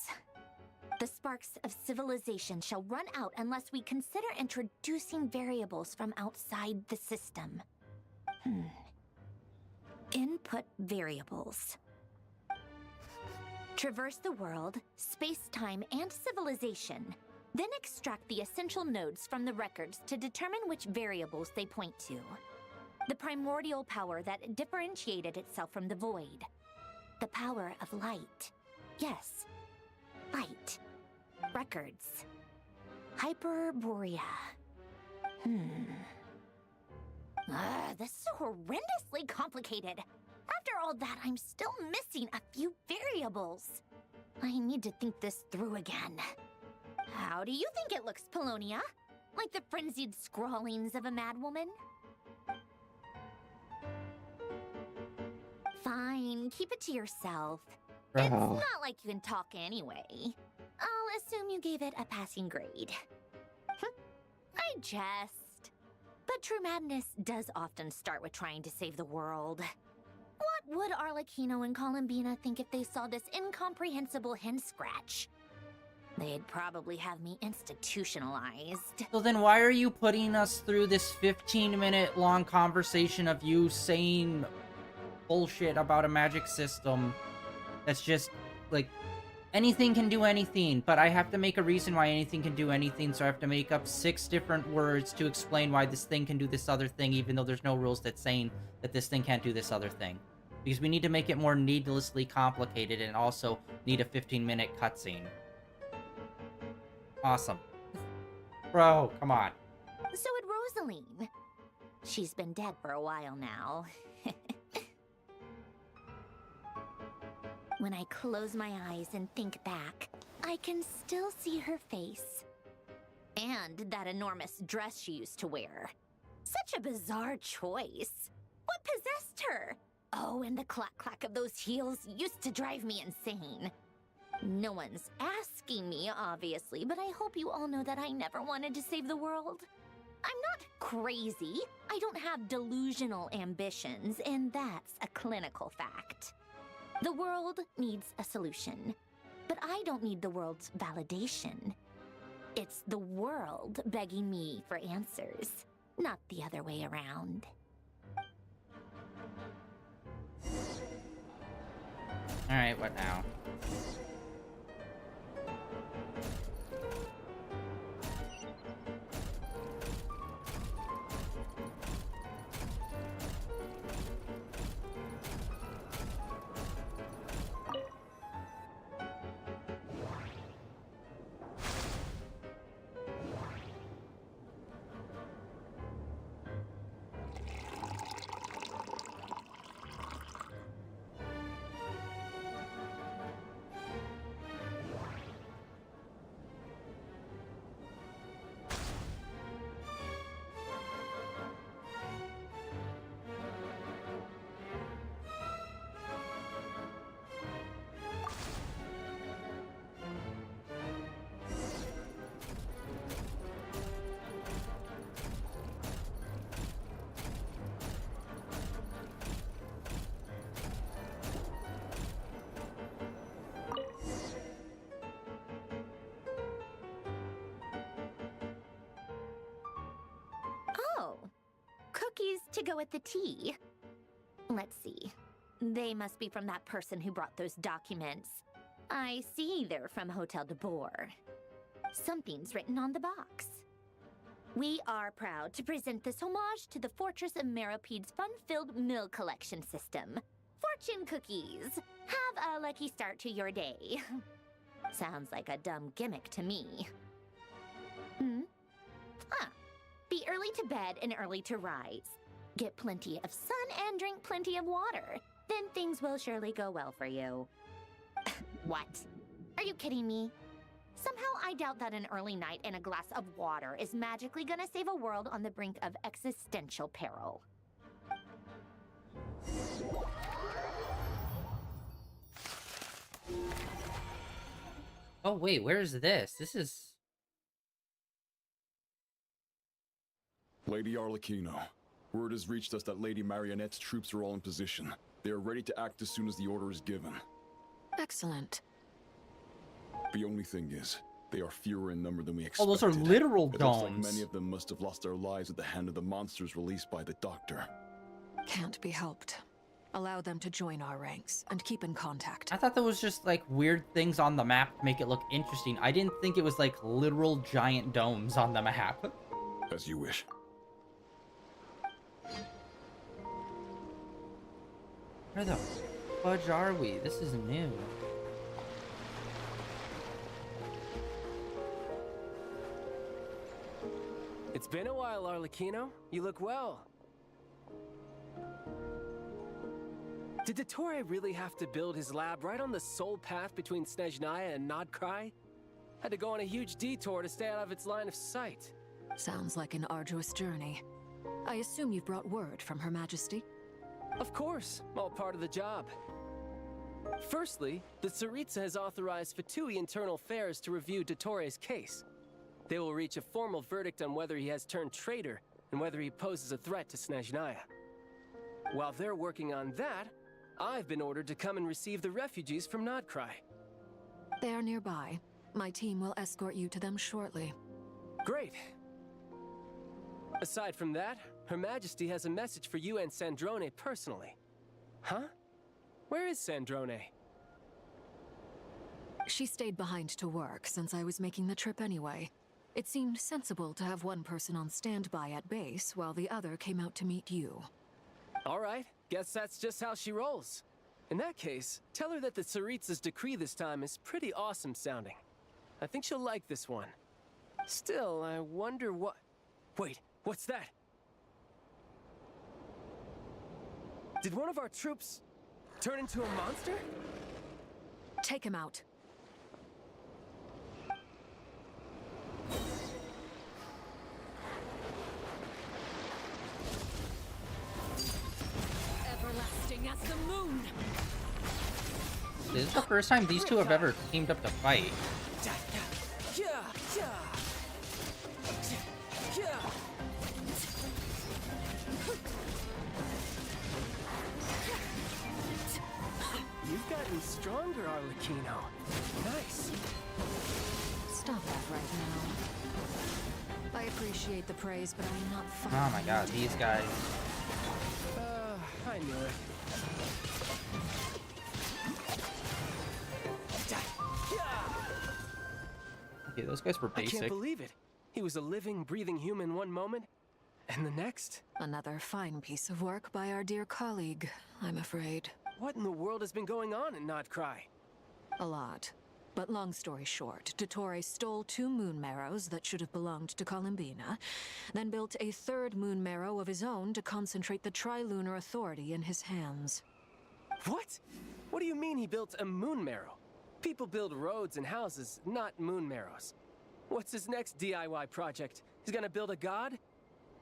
The sparks of civilization shall run out unless we consider introducing variables from outside the system. Input variables. Traverse the world, space-time, and civilization. Then extract the essential nodes from the records to determine which variables they point to. The primordial power that differentiated itself from the void. The power of light. Yes, light. Records. Hyperborea. This is horrendously complicated. After all that, I'm still missing a few variables. I need to think this through again. How do you think it looks, Polonia? Like the frenzied scrawlings of a madwoman? Fine, keep it to yourself. It's not like you can talk anyway. I'll assume you gave it a passing grade. I jest. But true madness does often start with trying to save the world. What would Arlecchino and Columbina think if they saw this incomprehensible hen scratch? They'd probably have me institutionalized. So then why are you putting us through this 15-minute long conversation of you saying bullshit about a magic system that's just, like, anything can do anything, but I have to make a reason why anything can do anything, so I have to make up 6 different words to explain why this thing can do this other thing, even though there's no rules that's saying that this thing can't do this other thing. Because we need to make it more needlessly complicated and also need a 15-minute cutscene. Awesome. Bro, come on. So would Rosaline. She's been dead for a while now. When I close my eyes and think back, I can still see her face. And that enormous dress she used to wear. Such a bizarre choice. What possessed her? Oh, and the clack-clack of those heels used to drive me insane. No one's asking me, obviously, but I hope you all know that I never wanted to save the world. I'm not crazy. I don't have delusional ambitions, and that's a clinical fact. The world needs a solution, but I don't need the world's validation. It's the world begging me for answers, not the other way around. Alright, what now? Cookies to go with the tea. Let's see. They must be from that person who brought those documents. I see they're from Hotel de Boer. Something's written on the box. We are proud to present this homage to the Fortress of Meropede's fun-filled mill collection system. Fortune cookies. Have a lucky start to your day. Sounds like a dumb gimmick to me. Be early to bed and early to rise. Get plenty of sun and drink plenty of water. Then things will surely go well for you. What? Are you kidding me? Somehow I doubt that an early night and a glass of water is magically gonna save a world on the brink of existential peril. Oh, wait, where's this? This is... Lady Arlecchino, word has reached us that Lady Marionette's troops are all in position. They are ready to act as soon as the order is given. Excellent. The only thing is, they are fewer in number than we expected. Oh, those are literal It looks like domes. many of them must have lost their lives at the hand of the monsters released by the Doctor. Can't be helped. Allow them to join our ranks and keep in contact. I thought that was just, like, weird things on the map to make it look interesting. I didn't think it was, like, literal giant domes on the map. As you wish. Where the fudge are we? This is new. It's been a while, Arlecchino. You look well. Did Dottore really have to build his lab right on the sole path between Snezhnaya and Nodkrai? Had to go on a huge detour to stay out of its line of sight. Sounds like an arduous journey. I assume you've brought word from Her Majesty? Of course, all part of the job. Firstly, the Tsaritsa has authorized Fatui Internal Affairs to review Dottore's case. They will reach a formal verdict on whether he has turned traitor and whether he poses a threat to Snezhnaya. While they're working on that, I've been ordered to come and receive the refugees from Nodkrai. They are nearby. My team will escort you to them shortly. Great. Aside from that, Her Majesty has a message for you and Sandrone personally. Huh? Where is Sandrone? She stayed behind to work since I was making the trip anyway. It seemed sensible to have one person on standby at base while the other came out to meet you. All right, guess that's just how she rolls. In that case, tell her that the Tsaritsa's decree this time is pretty awesome sounding. I think she'll like this one. Still, I wonder what... Wait, what's that? Did one of our troops turn into a monster? Take him out. Everlasting as the moon. This is the first time these two have ever teamed up to fight. You've gotten stronger, Arlecchino. Nice. Stop that right now. I appreciate the praise, but I'm not fond. Oh my god, these guys. I knew it. Okay, those guys were I basic. can't believe it. He was a living, breathing human one moment, and the next? Another fine piece of work by our dear colleague, I'm afraid. What in the world has been going on in Nodcry? A lot. But long story short, Dottore stole 2 moon marrows that should have belonged to Columbina, then built a 3rd moon marrow of his own to concentrate the Trilunar Authority in his hands. What? What do you mean he built a moon marrow? People build roads and houses, not moon marrows. What's his next DIY project? He's gonna build a god?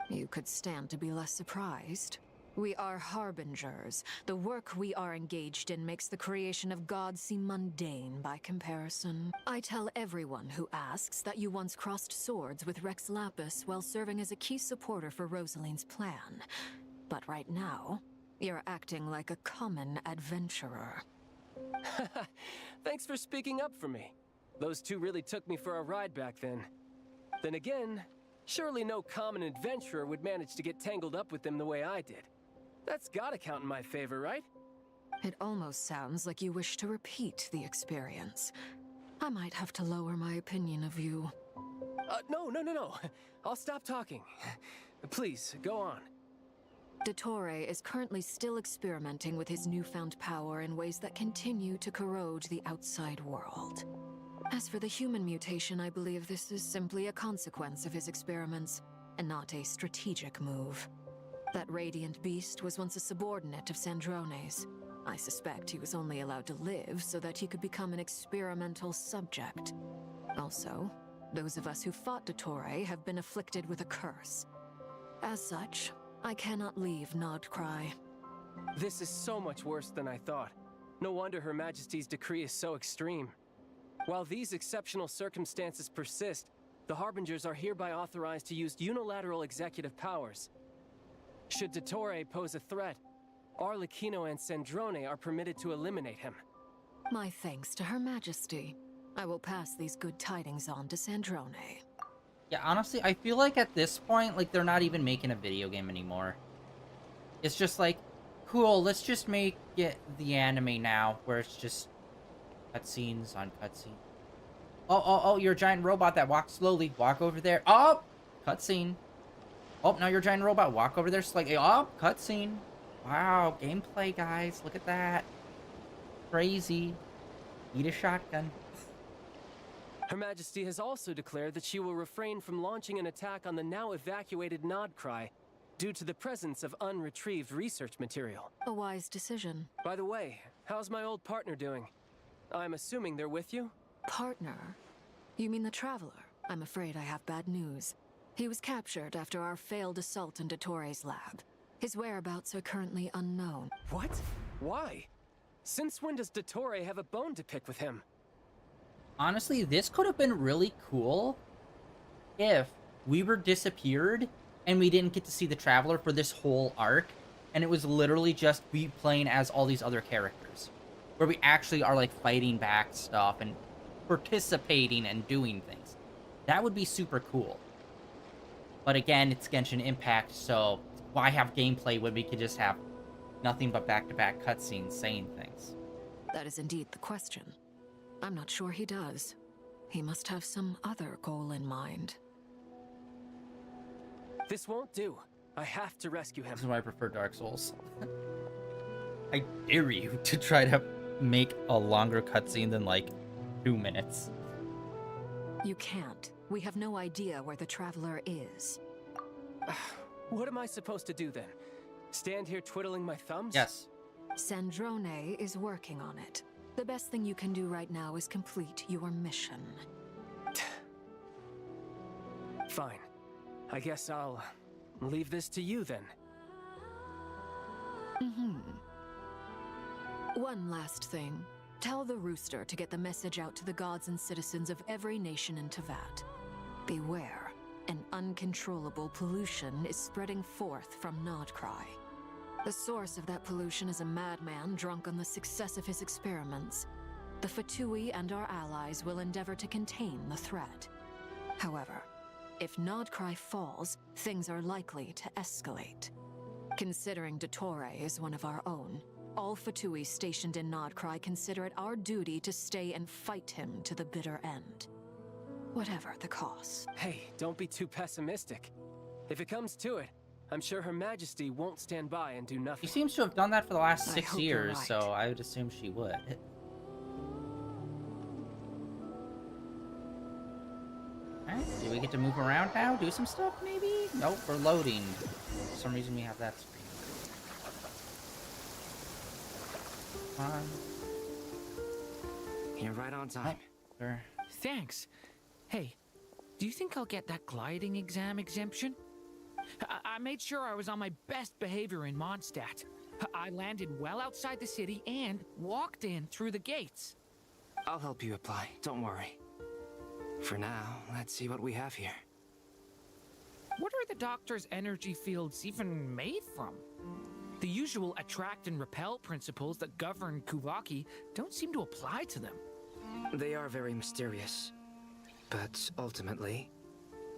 You could stand to be less surprised. We are harbingers. The work we are engaged in makes the creation of gods seem mundane by comparison. I tell everyone who asks that you once crossed swords with Rex Lapis while serving as a key supporter for Rosaline's plan. But right now, you're acting like a common adventurer. Thanks for speaking up for me. Those two really took me for a ride back then. Then again, surely no common adventurer would manage to get tangled up with them the way I did. That's gotta count in my favor, right? It almost sounds like you wish to repeat the experience. I might have to lower my opinion of you. No. I'll stop talking. Please, go on. Dottore is currently still experimenting with his newfound power in ways that continue to corrode the outside world. As for the human mutation, I believe this is simply a consequence of his experiments, and not a strategic move. That radiant beast was once a subordinate of Sandrone's. I suspect he was only allowed to live so that he could become an experimental subject. Also, those of us who fought Dottore have been afflicted with a curse. As such, I cannot leave Nodcry. This is so much worse than I thought. No wonder Her Majesty's decree is so extreme. While these exceptional circumstances persist, the Harbingers are hereby authorized to use unilateral executive powers. Should Dottore pose a threat, Arlecchino and Sandrone are permitted to eliminate him. My thanks to Her Majesty. I will pass these good tidings on to Sandrone. Yeah, honestly, I feel like at this point, like, they're not even making a video game anymore. It's just like, cool, let's just make it the anime now, where it's just cutscenes on cutscene. Oh, you're a giant robot that walks slowly. Walk over there. Oh, cutscene. Oh, now you're a giant robot. Walk over there slightly. Oh, cutscene. Wow, gameplay, guys. Look at that. Crazy. Eat a shotgun. Her Majesty has also declared that she will refrain from launching an attack on the now evacuated Nodcry due to the presence of unretrieved research material. A wise decision. By the way, how's my old partner doing? I'm assuming they're with you? Partner? You mean the Traveler? I'm afraid I have bad news. He was captured after our failed assault in Dottore's lab. His whereabouts are currently unknown. What? Why? Since when does Dottore have a bone to pick with him? Honestly, this could have been really cool if we were disappeared and we didn't get to see the Traveler for this whole arc, and it was literally just we playing as all these other characters, where we actually are like fighting back stuff and participating and doing things. That would be super cool. But again, it's Genshin Impact, so why have gameplay when we could just have nothing but back-to-back cutscenes saying things? That is indeed the question. I'm not sure he does. He must have some other goal in mind. This won't do. I have to rescue him. This is why I prefer Dark Souls. I dare you to try to make a longer cutscene than, like, 2 minutes. You can't. We have no idea where the Traveler is. What am I supposed to do then? Stand here twiddling my thumbs? Yes. Sandrone is working on it. The best thing you can do right now is complete your mission. Fine. I guess I'll leave this to you then. One last thing. Tell the Rooster to get the message out to the gods and citizens of every nation in Teyvat. Beware. An uncontrollable pollution is spreading forth from Nodcry. The source of that pollution is a madman drunk on the success of his experiments. The Fatui and our allies will endeavor to contain the threat. However, if Nodcry falls, things are likely to escalate. Considering Dottore is one of our own, all Fatui stationed in Nodcry consider it our duty to stay and fight him to the bitter end. Whatever the cost. Hey, don't be too pessimistic. If it comes to it, I'm sure Her Majesty won't stand by and do nothing. She seems to have done that for the last I 6 hope you're years, right. so I would assume she would. Alright, do we get to move around now? Do some stuff, maybe? Nope, we're loading. For some reason we have that screen. Come on. You're right on time. Sure. Thanks. Hey, do you think I'll get that gliding exam exemption? I made sure I was on my best behavior in Mondstadt. I landed well outside the city and walked in through the gates. I'll help you apply, don't worry. For now, let's see what we have here. What are the doctor's energy fields even made from? The usual attract and repel principles that govern Kuvaki don't seem to apply to them. They are very mysterious. But ultimately,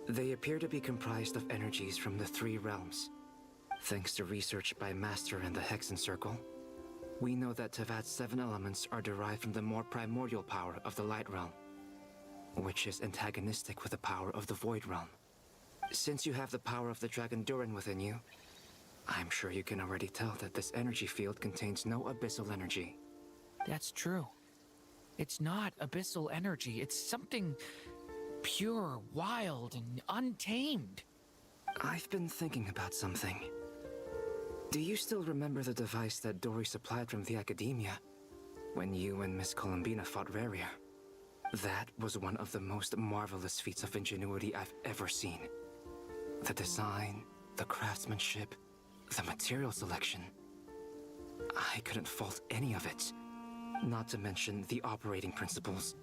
they appear to be comprised of energies from the 3 realms. Thanks to research by Master in the Hexen Circle, we know that Teyvat's 7 elements are derived from the more primordial power of the Light Realm, which is antagonistic with the power of the Void Realm. Since you have the power of the Dragon Durin within you, I'm sure you can already tell that this energy field contains no abyssal energy. That's true. It's not abyssal energy. It's something pure, wild, and untamed. I've been thinking about something. Do you still remember the device that Dory supplied from the Academia when you and Miss Columbina fought Raria? That was one of the most marvelous feats of ingenuity I've ever seen. The design, the craftsmanship, the material selection. I couldn't fault any of it. Not to mention the operating principles.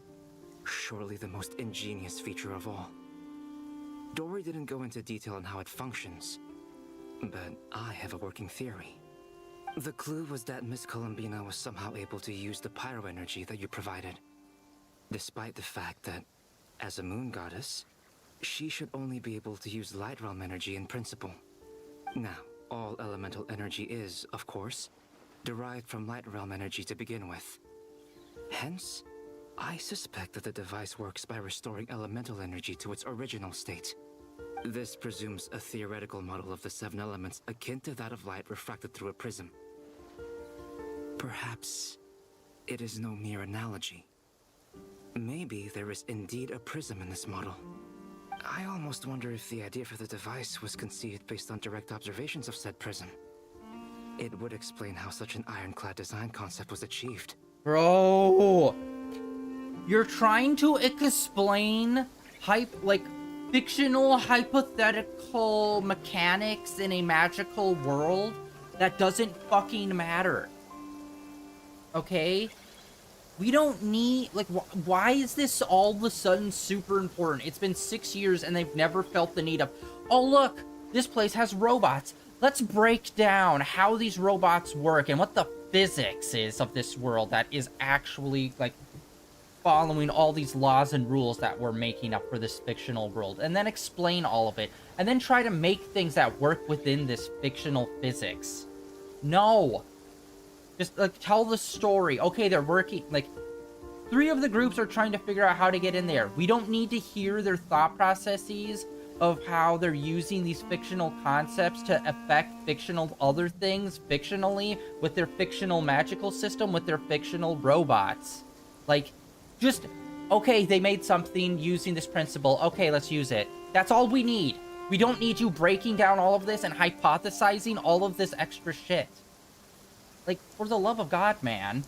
Surely the most ingenious feature of all. Dory didn't go into detail on how it functions, but I have a working theory. The clue was that Miss Columbina was somehow able to use the pyro energy that you provided, despite the fact that, as a moon goddess, she should only be able to use Light Realm energy in principle. Now, all elemental energy is, of course, derived from Light Realm energy to begin with. Hence, I suspect that the device works by restoring elemental energy to its original state. This presumes a theoretical model of the 7 elements akin to that of light refracted through a prism. Perhaps it is no mere analogy. Maybe there is indeed a prism in this model. I almost wonder if the idea for the device was conceived based on direct observations of said prism. It would explain how such an ironclad design concept was achieved. Bro, you're trying to explain fictional hypothetical mechanics in a magical world that doesn't fucking matter. Okay? We don't need, why is this all of a sudden super important? It's been 6 years and they've never felt the need of, oh look, this place has robots. Let's break down how these robots work and what the physics is of this world that is actually, following all these laws and rules that we're making up for this fictional world, and then explain all of it, and then try to make things that work within this fictional physics. No. Just, like, tell the story. Okay, they're working, like, 3 of the groups are trying to figure out how to get in there. We don't need to hear their thought processes of how they're using these fictional concepts to affect fictional other things fictionally with their fictional magical system, with their fictional robots. Like, just, okay, they made something using this principle. Okay, let's use it. That's all we need. We don't need you breaking down all of this and hypothesizing all of this extra shit. Like, for the love of God, man.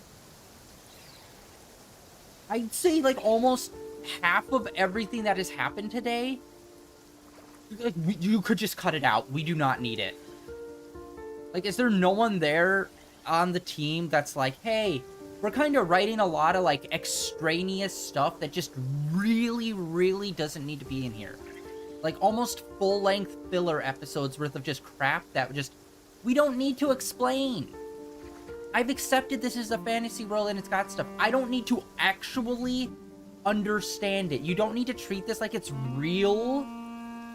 I'd say, like, almost half of everything that has happened today, like, you could just cut it out. We do not need it. Like, is there no one there on the team that's like, hey, we're kind of writing a lot of, like, extraneous stuff that just really, really doesn't need to be in here. Like, almost full-length filler episodes worth of just crap that just, we don't need to explain. I've accepted this is a fantasy world and it's got stuff. I don't need to actually understand it. You don't need to treat this like it's real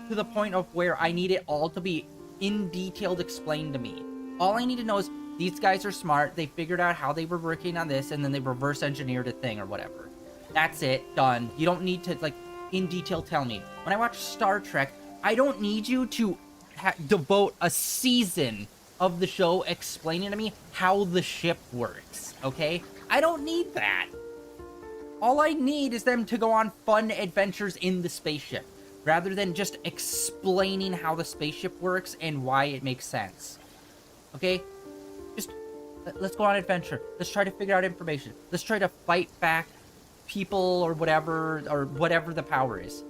to the point of where I need it all to be in detail explained to me. All I need to know is these guys are smart. They figured out how they were working on this and then they reverse engineered a thing or whatever. That's it. Done. You don't need to, like, in detail tell me. When I watch Star Trek, I don't need you to devote a season of the show explaining to me how the ship works, okay? I don't need that. All I need is them to go on fun adventures in the spaceship, rather than just explaining how the spaceship works and why it makes sense. Okay? Just, let's go on an adventure. Let's try to figure out information. Let's try to fight back people or whatever the power is.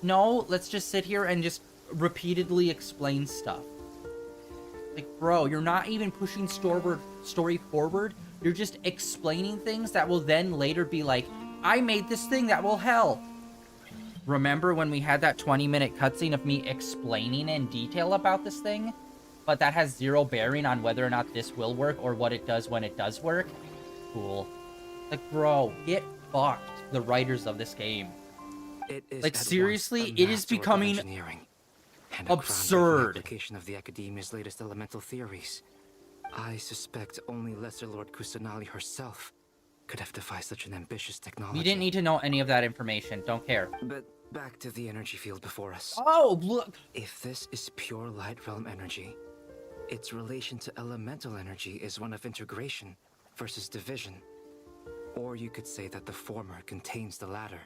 No, let's just sit here and just repeatedly explain stuff. Like, bro, you're not even pushing story forward. You're just explaining things that will then later be like, I made this thing that will help. Remember when we had that 20-minute cutscene of me explaining in detail about this thing? But that has zero bearing on whether or not this will work or what it does when it does work? Cool. Like, bro, get fucked, the writers of this game. It is like, seriously, it is becoming and absurd. Application of the Academia's latest elemental theories. I suspect only Lesser Lord Kusanali herself could have devised such an ambitious technology. We didn't need to know any of that information. Don't care. But back to the energy field before us. Oh, look! If this is pure light realm energy, its relation to elemental energy is one of integration versus division. Or you could say that the former contains the latter.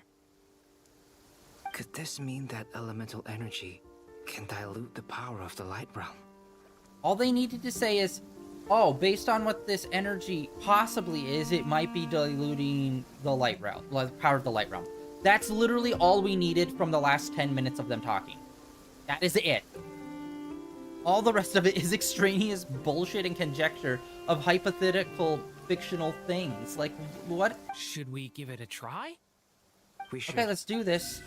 Could this mean that elemental energy can dilute the power of the light realm? All they needed to say is, oh, based on what this energy possibly is, it might be diluting the light realm, the power of the light realm. That's literally all we needed from the last 10 minutes of them talking. That is it. All the rest of it is extraneous bullshit and conjecture of hypothetical fictional things. Like, what? Should we give it a try? We should. Okay, let's do this.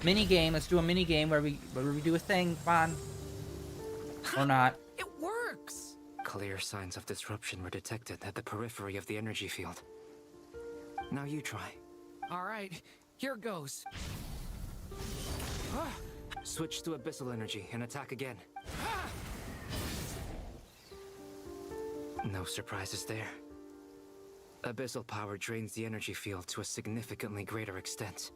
Mini game. Let's do a mini game where we do a thing. Come on. Or not. It works! Clear signs of disruption were detected at the periphery of the energy field. Now you try. Alright, here goes. Switch to abyssal energy and attack again. No surprises there. Abyssal power drains the energy field to a significantly greater extent.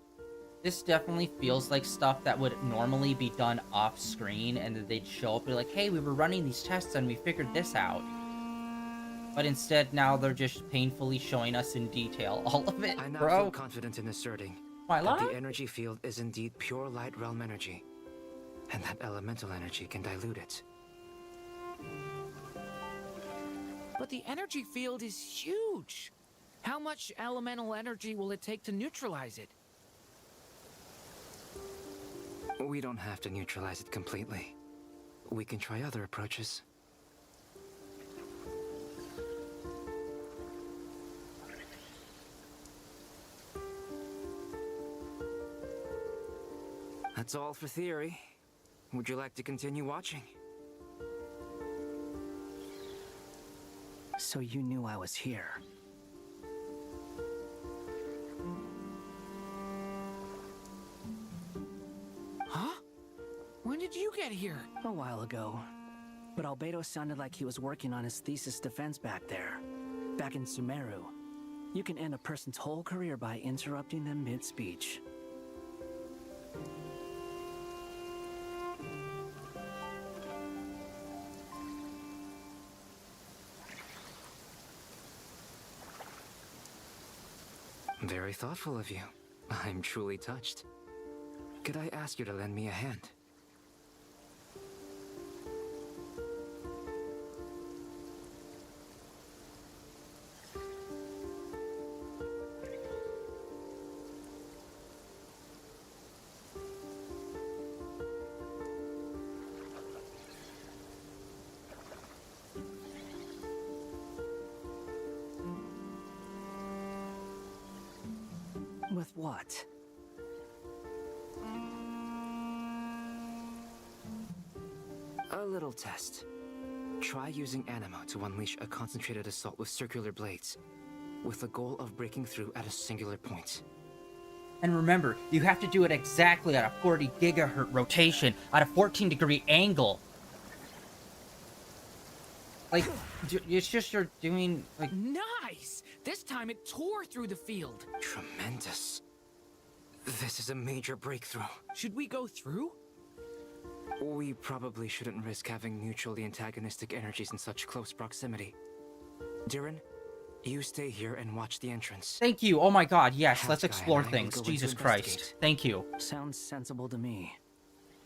This definitely feels like stuff that would normally be done off screen, and that they'd show up and be like, hey, we were running these tests and we figured this out. But instead, now they're just painfully showing us in detail all of it, I now bro. feel confident in asserting Why, that lie? the energy field is indeed pure light realm energy, and that elemental energy can dilute it. But the energy field is huge. How much elemental energy will it take to neutralize it? We don't have to neutralize it completely. We can try other approaches. That's all for theory. Would you like to continue watching? So you knew I was here. did you get here? A while ago. But Albedo sounded like he was working on his thesis defense back there. Back in Sumeru. You can end a person's whole career by interrupting them mid-speech. Very thoughtful of you. I'm truly touched. Could I ask you to lend me a hand? With what? A little test. Try using Animo to unleash a concentrated assault with circular blades, with the goal of breaking through at a singular point. And remember, you have to do it exactly at a 40 gigahertz rotation at a 14-degree angle. Like, it's just you're doing, like... Nice! This time it tore through the field. Tremendous. This is a major breakthrough. Should we go through? We probably shouldn't risk having mutually antagonistic energies in such close proximity. Durin, you stay here and watch the entrance. Thank you. Oh my god, yes. Half Let's guy explore and I will things. go in Jesus to Christ. investigate. Thank you. Sounds sensible to me.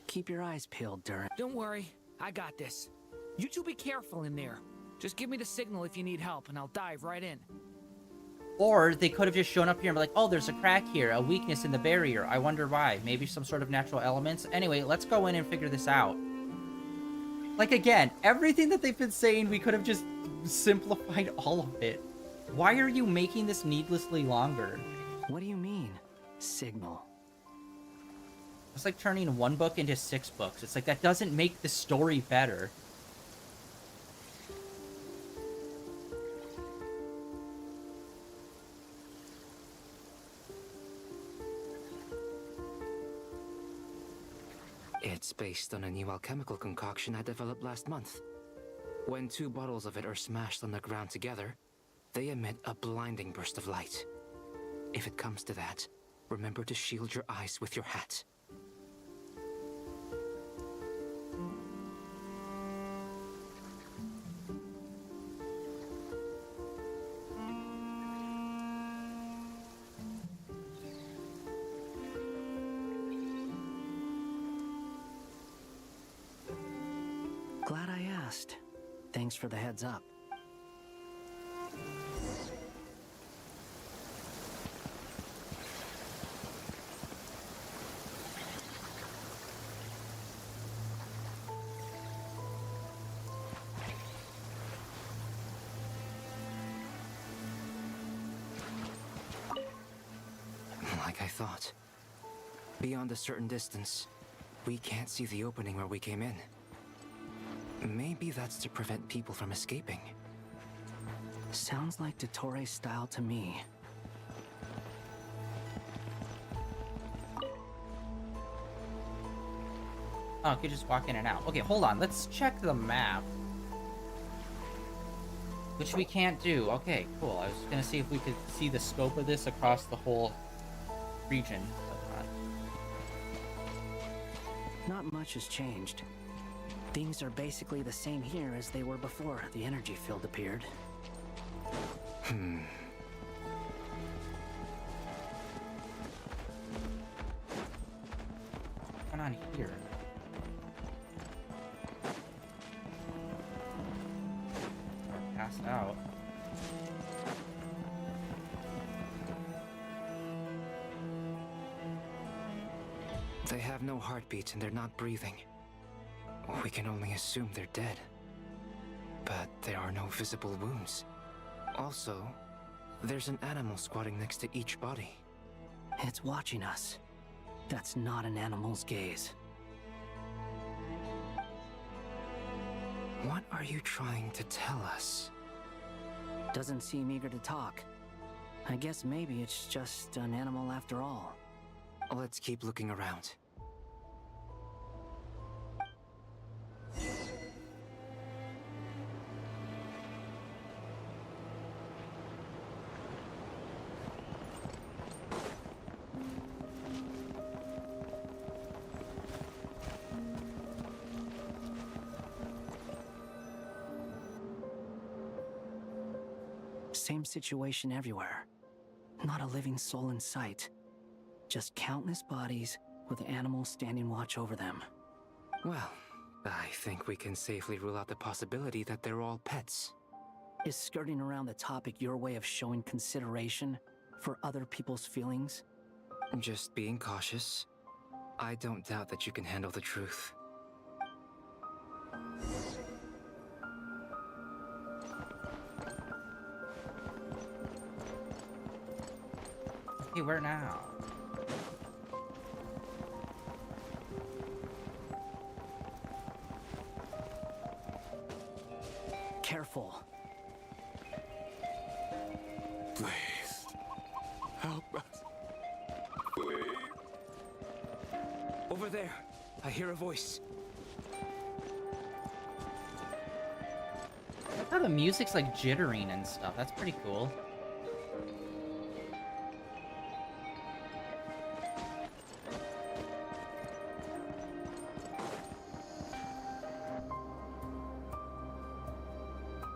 Keep your eyes peeled, Durin. Don't worry, I got this. You two be careful in there. Just give me the signal if you need help, and I'll dive right in. Or they could have just shown up here and be like, oh, there's a crack here, a weakness in the barrier. I wonder why. Maybe some sort of natural elements. Anyway, let's go in and figure this out. Like, again, everything that they've been saying, we could have just simplified all of it. Why are you making this needlessly longer? What do you mean, signal? It's like turning one book into 6 books. It's like, that doesn't make the story better. It's based on a new alchemical concoction I developed last month. When 2 bottles of it are smashed on the ground together, they emit a blinding burst of light. If it comes to that, remember to shield your eyes with your hat. Glad I asked. Thanks for the heads up. Like I thought. Beyond a certain distance, we can't see the opening where we came in. Maybe that's to prevent people from escaping. Sounds like Dottore style to me. Oh, I could just walk in and out. Okay, hold on. Let's check the map. Which we can't do. Okay, cool. I was gonna see if we could see the scope of this across the whole region. But Not much has changed. Things are basically the same here as they were before the energy field appeared. what's going on here? Or passed out. They have no heartbeat and they're not breathing. We can only assume they're dead. But there are no visible wounds. Also, there's an animal squatting next to each body. It's watching us. That's not an animal's gaze. What are you trying to tell us? Doesn't seem eager to talk. I guess maybe it's just an animal after all. Let's keep looking around. Same situation everywhere. Not a living soul in sight. Just countless bodies with animals standing watch over them. Well, I think we can safely rule out the possibility that they're all pets. Is skirting around the topic your way of showing consideration for other people's feelings? Just being cautious. I don't doubt that you can handle the truth. Okay, where now? Careful. Please. Help us. Please. Over there, I hear a voice. I thought the music's like jittering and stuff. That's pretty cool.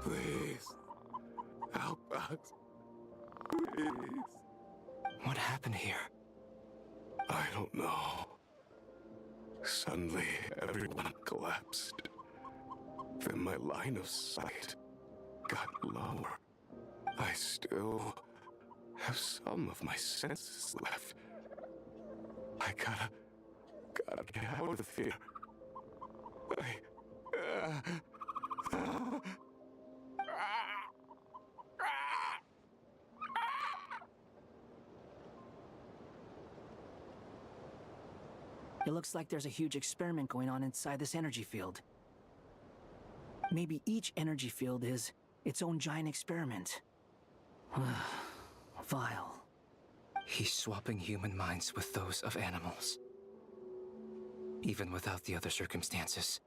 Please. Help us. Please. What happened here? I don't know. Suddenly, everyone collapsed. Then my line of sight got lower. I still have some of my senses left. I gotta get out of here. It looks like there's a huge experiment going on inside this energy field. Maybe each energy field is its own giant experiment. Vile. He's swapping human minds with those of animals. Even without the other circumstances,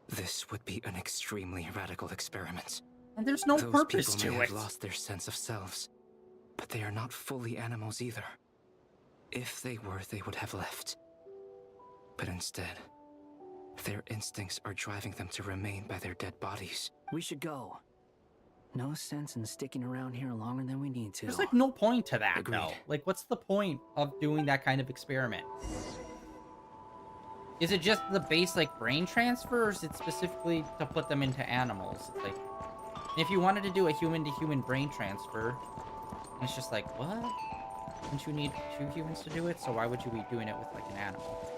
this would be an extremely radical experiment. And there's no Those purpose people may to have it. lost their sense of selves, but they are not fully animals either. If they were, they would have left. But instead, their instincts are driving them to remain by their dead bodies. We should go. No sense in sticking around here longer than we need to. There's like no point to that, Agreed. though. Like, what's the point of doing that kind of experiment? Is it just the base, like, brain transfer, or is it specifically to put them into animals? It's like, if you wanted to do a human-to-human brain transfer, it's just like, what? Wouldn't you need 2 humans to do it? So why would you be doing it with, like, an animal?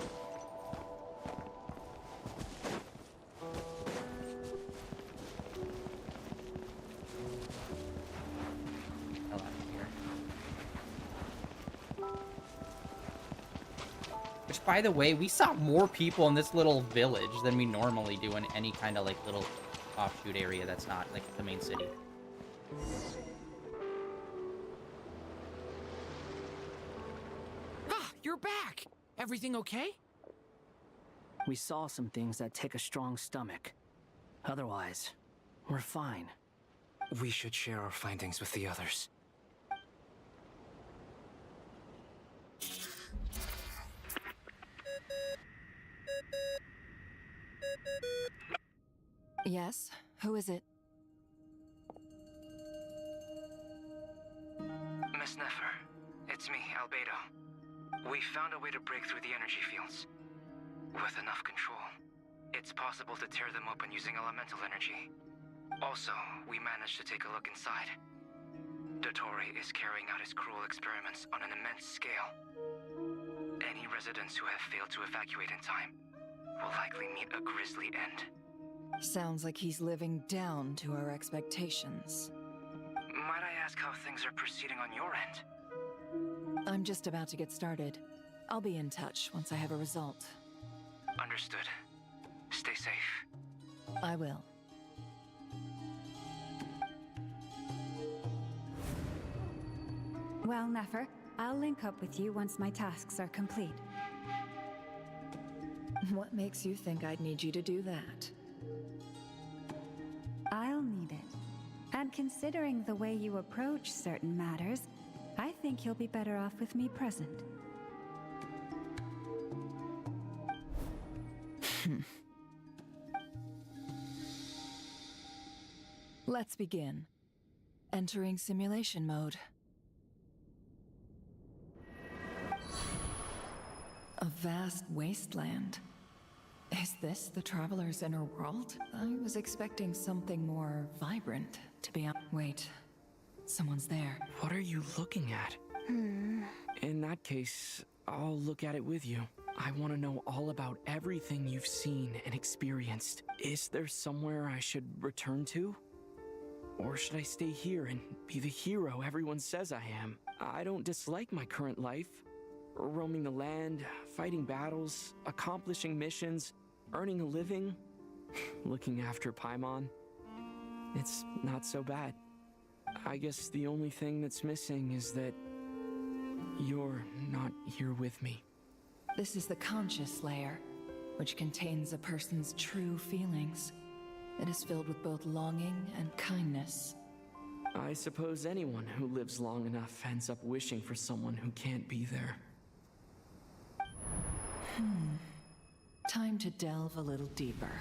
Hell out of here. Which, by the way, we saw more people in this little village than we normally do in any kind of, like, little offshoot area that's not, like, the main city. Ah, you're back! Everything okay? We saw some things that take a strong stomach. Otherwise, we're fine. We should share our findings with the others. Yes? Who is it? Miss Nefer, it's me, Albedo. We found a way to break through the energy fields. With enough control, it's possible to tear them open using elemental energy. Also, we managed to take a look inside. Dottore is carrying out his cruel experiments on an immense scale. Any residents who have failed to evacuate in time will likely meet a grisly end. Sounds like he's living down to our expectations. Might I ask how things are proceeding on your end? I'm just about to get started. I'll be in touch once I have a result. Understood. Stay safe. I will. Well, Nefer, I'll link up with you once my tasks are complete. What makes you think I'd need you to do that? I'll need it. And considering the way you approach certain matters, I think you'll be better off with me present. Let's begin. Entering simulation mode. A vast wasteland. Is this the Traveler's inner world? I was expecting something more vibrant, to be honest. Wait, someone's there. What are you looking at? In that case, I'll look at it with you. I want to know all about everything you've seen and experienced. Is there somewhere I should return to? Or should I stay here and be the hero everyone says I am? I don't dislike my current life. Roaming the land, fighting battles, accomplishing missions, earning a living, looking after Paimon. It's not so bad. I guess the only thing that's missing is that you're not here with me. This is the conscious layer, which contains a person's true feelings. It is filled with both longing and kindness. I suppose anyone who lives long enough ends up wishing for someone who can't be there. Time to delve a little deeper.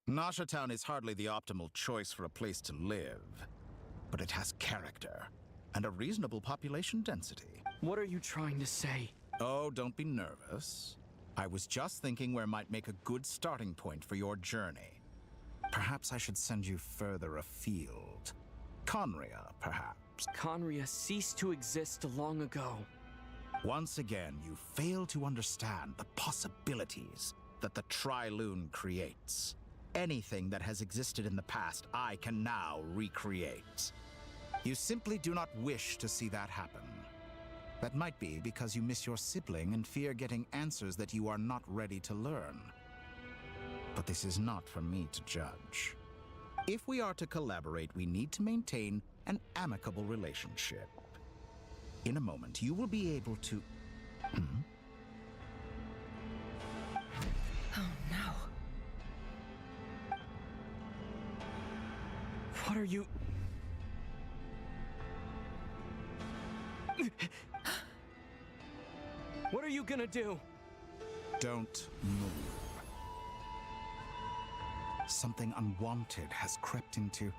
Nasha Town is hardly the optimal choice for a place to live, but it has character and a reasonable population density. What are you trying to say? Oh, don't be nervous. I was just thinking where might make a good starting point for your journey. Perhaps I should send you further afield. Conria, perhaps. Conria ceased to exist long ago. Once again, you fail to understand the possibilities that the Trilune creates. Anything that has existed in the past, I can now recreate. You simply do not wish to see that happen. That might be because you miss your sibling and fear getting answers that you are not ready to learn. But this is not for me to judge. If we are to collaborate, we need to maintain an amicable relationship. In a moment, you will be able to... Oh no. What are you... What are you gonna do? Don't move. Something unwanted has crept into...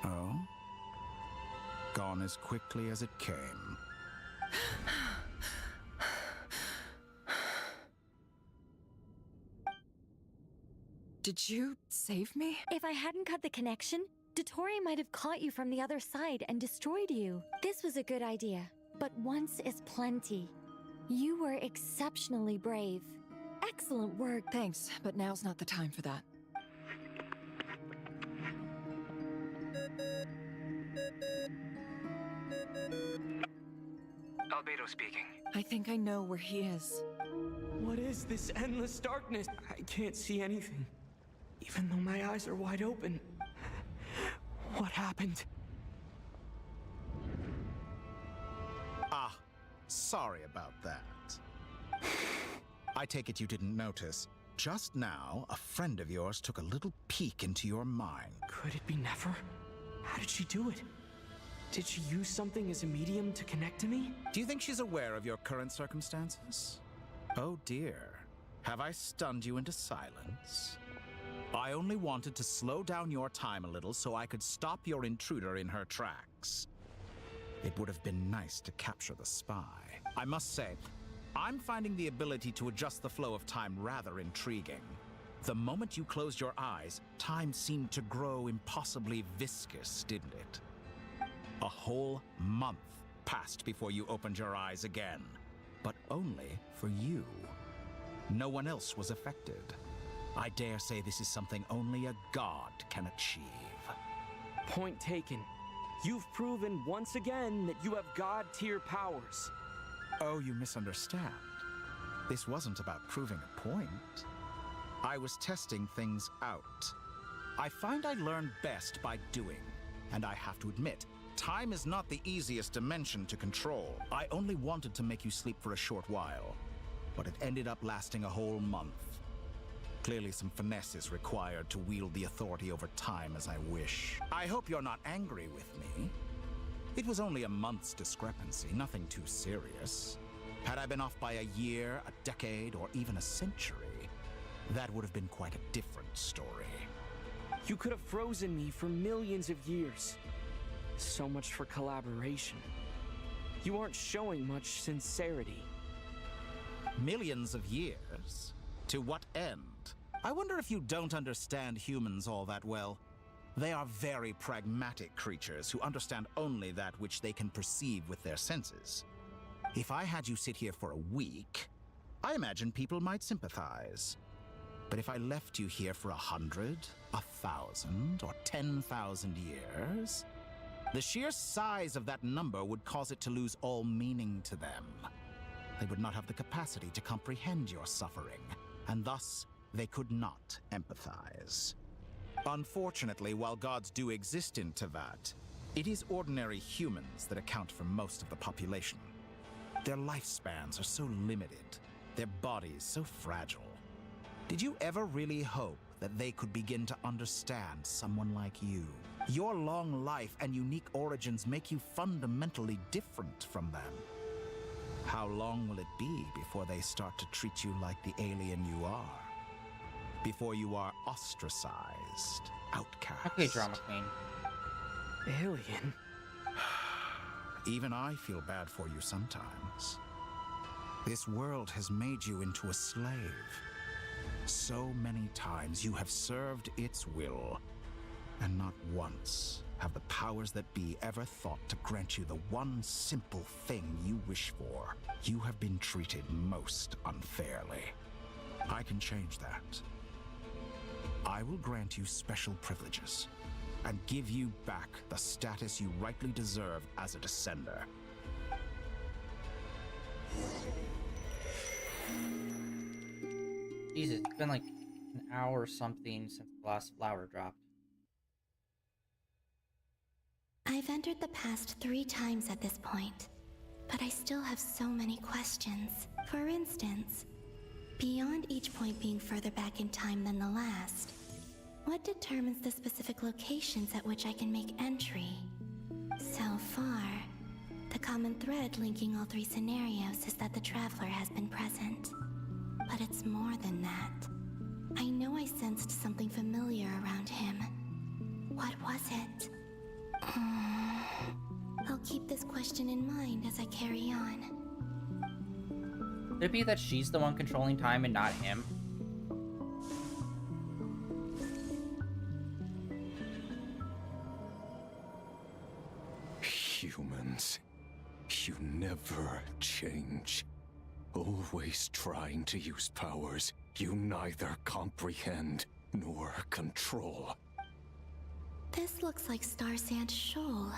Oh? Gone as quickly as it came. Did you save me? If I hadn't cut the connection, Dottore might have caught you from the other side and destroyed you. This was a good idea, but once is plenty. You were exceptionally brave. Excellent work. Thanks, but now's not the time for that. Albedo speaking. I think I know where he is. What is this endless darkness? I can't see anything, even though my eyes are wide open. What happened? Ah, sorry about that. I take it you didn't notice. Just now, a friend of yours took a little peek into your mind. Could it be Nefer? How did she do it? Did she use something as a medium to connect to me? Do you think she's aware of your current circumstances? Oh dear. Have I stunned you into silence? I only wanted to slow down your time a little so I could stop your intruder in her tracks. It would have been nice to capture the spy. I must say, I'm finding the ability to adjust the flow of time rather intriguing. The moment you closed your eyes, time seemed to grow impossibly viscous, didn't it? A whole month passed before you opened your eyes again, but only for you. No one else was affected. I dare say this is something only a god can achieve. Point taken. You've proven once again that you have god-tier powers. Oh, you misunderstand. This wasn't about proving a point. I was testing things out. I find I learn best by doing, and I have to admit, time is not the easiest dimension to control. I only wanted to make you sleep for a short while, but it ended up lasting a whole month. Clearly some finesse is required to wield the authority over time as I wish. I hope you're not angry with me. It was only a month's discrepancy, nothing too serious. Had I been off by a year, a decade, or even a century, that would have been quite a different story. You could have frozen me for millions of years. So much for collaboration. You aren't showing much sincerity. Millions of years? To what end? I wonder if you don't understand humans all that well. They are very pragmatic creatures who understand only that which they can perceive with their senses. If I had you sit here for a week, I imagine people might sympathize. But if I left you here for 100, 1,000, or 10,000 years, the sheer size of that number would cause it to lose all meaning to them. They would not have the capacity to comprehend your suffering, and thus they could not empathize. Unfortunately, while gods do exist in Teyvat, it is ordinary humans that account for most of the population. Their lifespans are so limited, their bodies so fragile. Did you ever really hope that they could begin to understand someone like you? Your long life and unique origins make you fundamentally different from them. How long will it be before they start to treat you like the alien you are? Before you are ostracized, outcast? Okay, drama queen. Alien? Even I feel bad for you sometimes. This world has made you into a slave. So many times you have served its will, and not once have the powers that be ever thought to grant you the one simple thing you wish for. You have been treated most unfairly. I can change that. I will grant you special privileges and give you back the status you rightly deserve as a descender. Jesus, it's been like an hour or something since the last flower dropped. I've entered the past 3 times at this point, but I still have so many questions. For instance, beyond each point being further back in time than the last, what determines the specific locations at which I can make entry? So far, the common thread linking all 3 scenarios is that the Traveler has been present. But it's more than that. I know I sensed something familiar around him. What was it? I'll keep this question in mind as I carry on. Could it be that she's the one controlling time and not him? Humans, you never change. Always trying to use powers you neither comprehend nor control. This looks like Star Sand Shoal.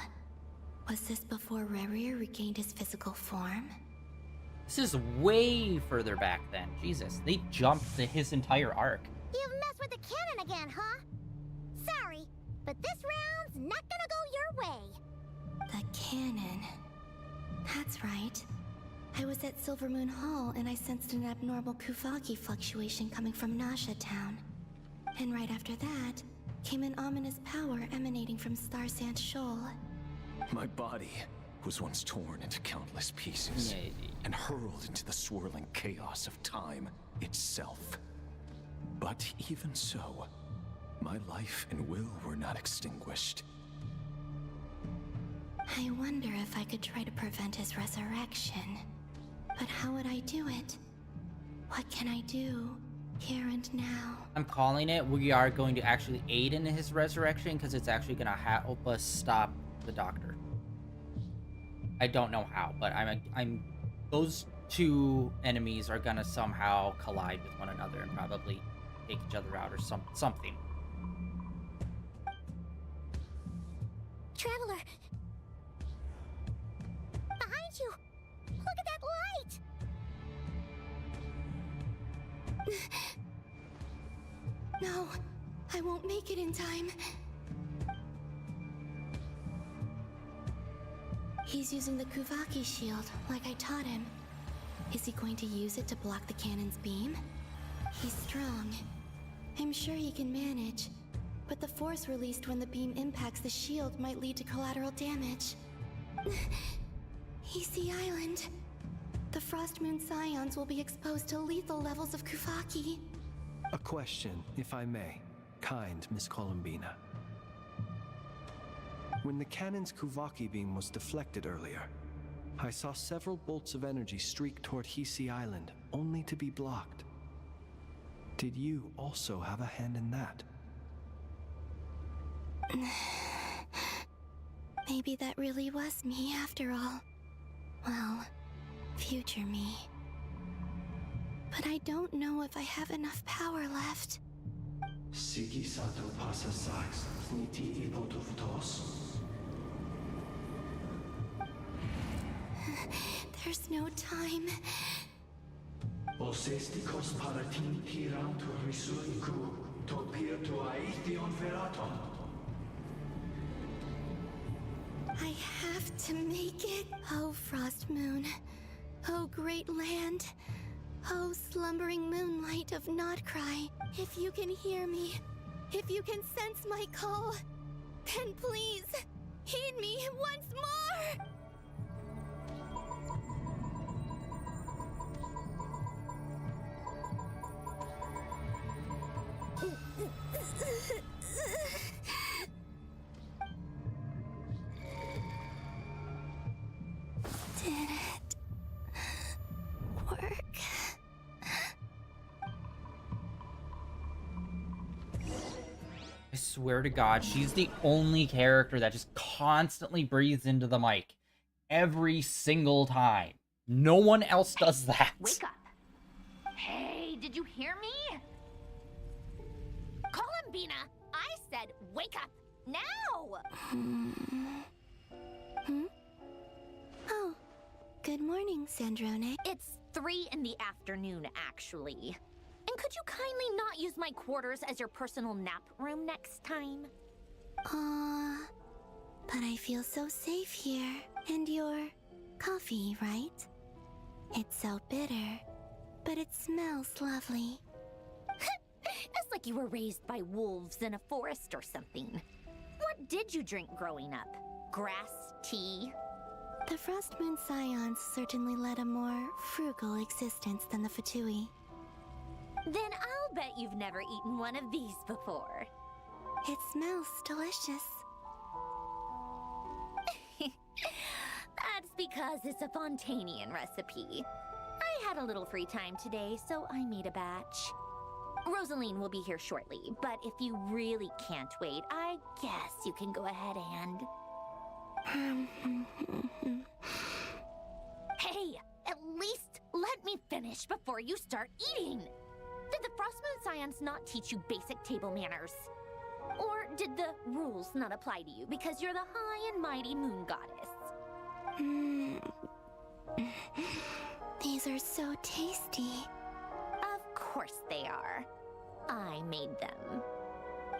Was this before Rerir regained his physical form? This is way further back then. Jesus, they jumped to his entire arc. You've messed with the cannon again, huh? Sorry, but this round's not gonna go your way. The cannon. That's right. I was at Silvermoon Hall and I sensed an abnormal Kuvaki fluctuation coming from Nasha Town. And right after that, came an ominous power emanating from Star Sand Shoal. My body was once torn into countless pieces and hurled into the swirling chaos of time itself. But even so, my life and will were not extinguished. I wonder if I could try to prevent his resurrection. But how would I do it? What can I do, here and now? I'm calling it. We are going to actually aid in his resurrection because it's actually going to help us stop the Doctor. I don't know how, but those 2 enemies are going to somehow collide with one another and probably take each other out or something. Traveler! Behind you! Look at that light! No, I won't make it in time. He's using the Kuvaki shield, like I taught him. Is he going to use it to block the cannon's beam? He's strong. I'm sure he can manage. But the force released when the beam impacts the shield might lead to collateral damage. He's the island. The Frost Moon Scions will be exposed to lethal levels of Kuvaki. A question, if I may, kind Miss Columbina. When the cannon's Kuvaki beam was deflected earlier, I saw several bolts of energy streak toward Hisi Island, only to be blocked. Did you also have a hand in that? Maybe that really was me after all. Well, future me. But I don't know if I have enough power left. Sigi sato pasa sax, niti ipotuftos. There's no time. Osestikos paratin tiram tu risuiku, topir tu aithion veraton. I have to make it. Oh, Frost Moon. Oh, great land. Oh, slumbering moonlight of Nodcry. If you can hear me, if you can sense my call, then please, heed me once more! Did it work? I swear to God, she's the only character that just constantly breathes into the mic. Every single time. No one else does that. Wake up. Hey, did you hear me? Columbina, I said wake up now! Oh, good morning, Sandrone. It's 3 in the afternoon, actually. And could you kindly not use my quarters as your personal nap room next time? But I feel so safe here. And your coffee, right? It's so bitter, but it smells lovely. It's like you were raised by wolves in a forest or something. What did you drink growing up? Grass tea? The Frost Moon Scions certainly led a more frugal existence than the Fatui. Then I'll bet you've never eaten one of these before. It smells delicious. That's because it's a Fontanian recipe. I had a little free time today, so I made a batch. Rosaline will be here shortly, but if you really can't wait, I guess you can go ahead and... Hey, at least let me finish before you start eating! Did the Frost Moon Scions not teach you basic table manners? Or did the rules not apply to you because you're the high and mighty moon goddess? These are so tasty. Of course they are. I made them.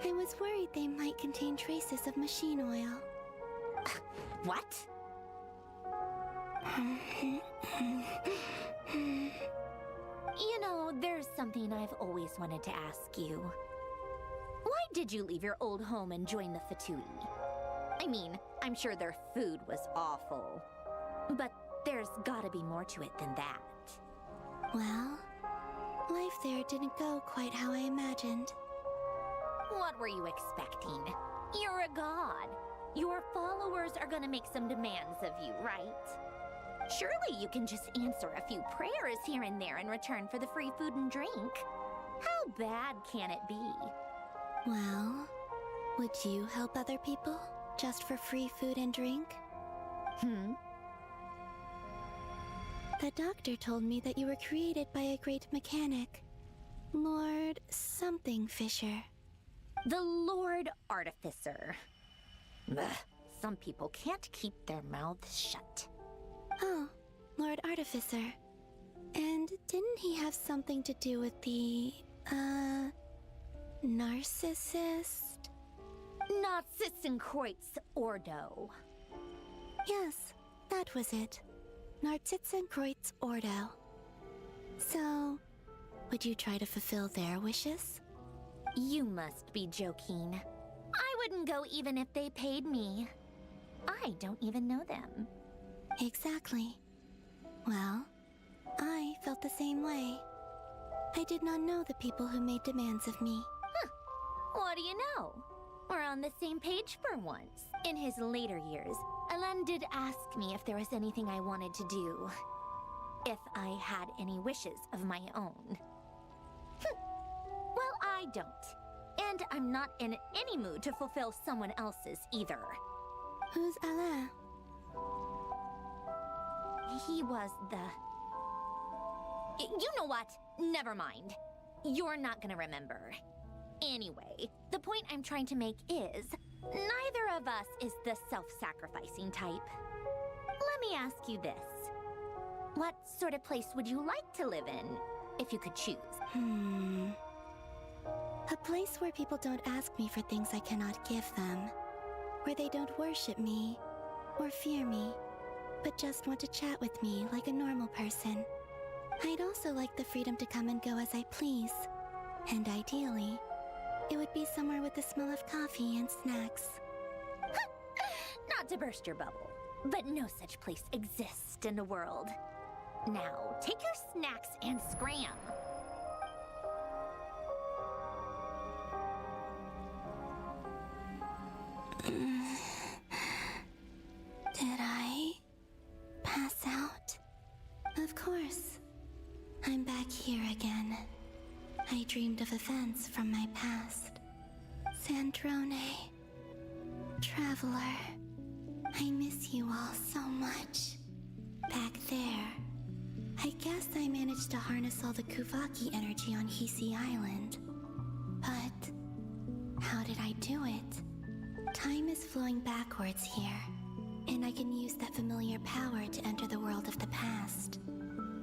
I was worried they might contain traces of machine oil. What? You know, there's something I've always wanted to ask you. Why did you leave your old home and join the Fatui? I mean, I'm sure their food was awful. But there's gotta be more to it than that. Well, life there didn't go quite how I imagined. What were you expecting? You're a god. Your followers are gonna make some demands of you, right? Surely you can just answer a few prayers here and there in return for the free food and drink. How bad can it be? Well, would you help other people just for free food and drink? The doctor told me that you were created by a great mechanic, Lord something Fisher. The Lord Artificer. Ugh, some people can't keep their mouths shut. Oh, Lord Artificer. And didn't he have something to do with the, narcissist? Narcissenkreuz Ordo. Yes, that was it. Narcissenkreuz Ordo. So, would you try to fulfill their wishes? You must be joking. I wouldn't go even if they paid me. I don't even know them. Exactly. Well, I felt the same way. I did not know the people who made demands of me. What do you know? We're on the same page for once. In his later years, Alan did ask me if there was anything I wanted to do. If I had any wishes of my own. Well, I don't. And I'm not in any mood to fulfill someone else's either. Who's Alain? He was the... You know what? Never mind. You're not gonna remember. Anyway, the point I'm trying to make is, neither of us is the self-sacrificing type. Let me ask you this. What sort of place would you like to live in, if you could choose? A place where people don't ask me for things I cannot give them. Where they don't worship me, or fear me, but just want to chat with me like a normal person. I'd also like the freedom to come and go as I please. And ideally, it would be somewhere with the smell of coffee and snacks. Not to burst your bubble, but no such place exists in the world. Now, take your snacks and scram. Did I pass out? Of course. I'm back here again. I dreamed of events from my past. Sandrone. Traveler. I miss you all so much. Back there. I guess I managed to harness all the Kuvaki energy on Hisi Island. But how did I do it? Time is flowing backwards here, and I can use that familiar power to enter the world of the past.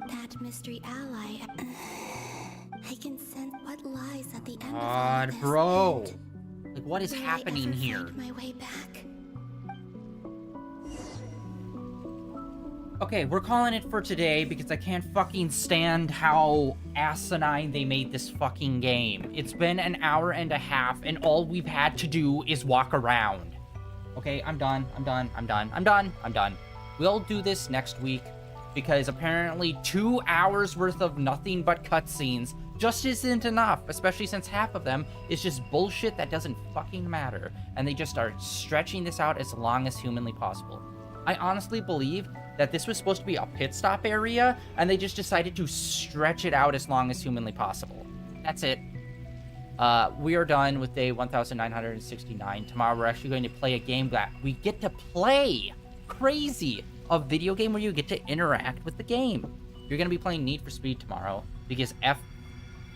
That mystery ally... I can sense what lies at the end of all this. Bro! Like, what is Will happening I ever here? find my way back? Okay, we're calling it for today because I can't fucking stand how asinine they made this fucking game. It's been an hour and a half, and all we've had to do is walk around. Okay, I'm done. We'll do this next week, because apparently 2 hours worth of nothing but cutscenes just isn't enough, especially since half of them is just bullshit that doesn't fucking matter, and they just are stretching this out as long as humanly possible. I honestly believe that this was supposed to be a pit stop area, and they just decided to stretch it out as long as humanly possible. That's it. We are done with day 1969. Tomorrow we're actually going to play a game that we get to play. Crazy. A video game where you get to interact with the game. You're going to be playing Need for Speed tomorrow, because F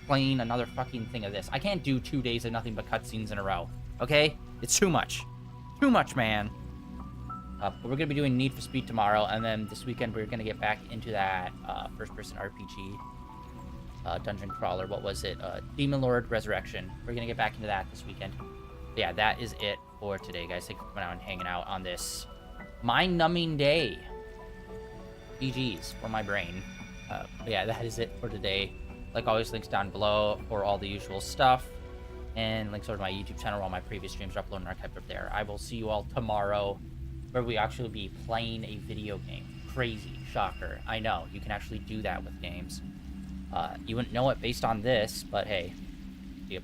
playing another fucking thing of this. I can't do 2 days of nothing but cutscenes in a row. Okay? It's too much. Too much, man. But we're going to be doing Need for Speed tomorrow, and then this weekend we're going to get back into that first-person RPG dungeon crawler. What was it? Demon Lord Resurrection. We're going to get back into that this weekend. But yeah, that is it for today, guys. Thank you for coming out and hanging out on this mind-numbing day. GG's for my brain. But yeah, that is it for today. Like always, links down below for all the usual stuff. And links over to my YouTube channel where all my previous streams are uploaded and archived up there. I will see you all tomorrow, where we actually be playing a video game. Crazy. Shocker. I know. You can actually do that with games. You wouldn't know it based on this, but hey. See ya.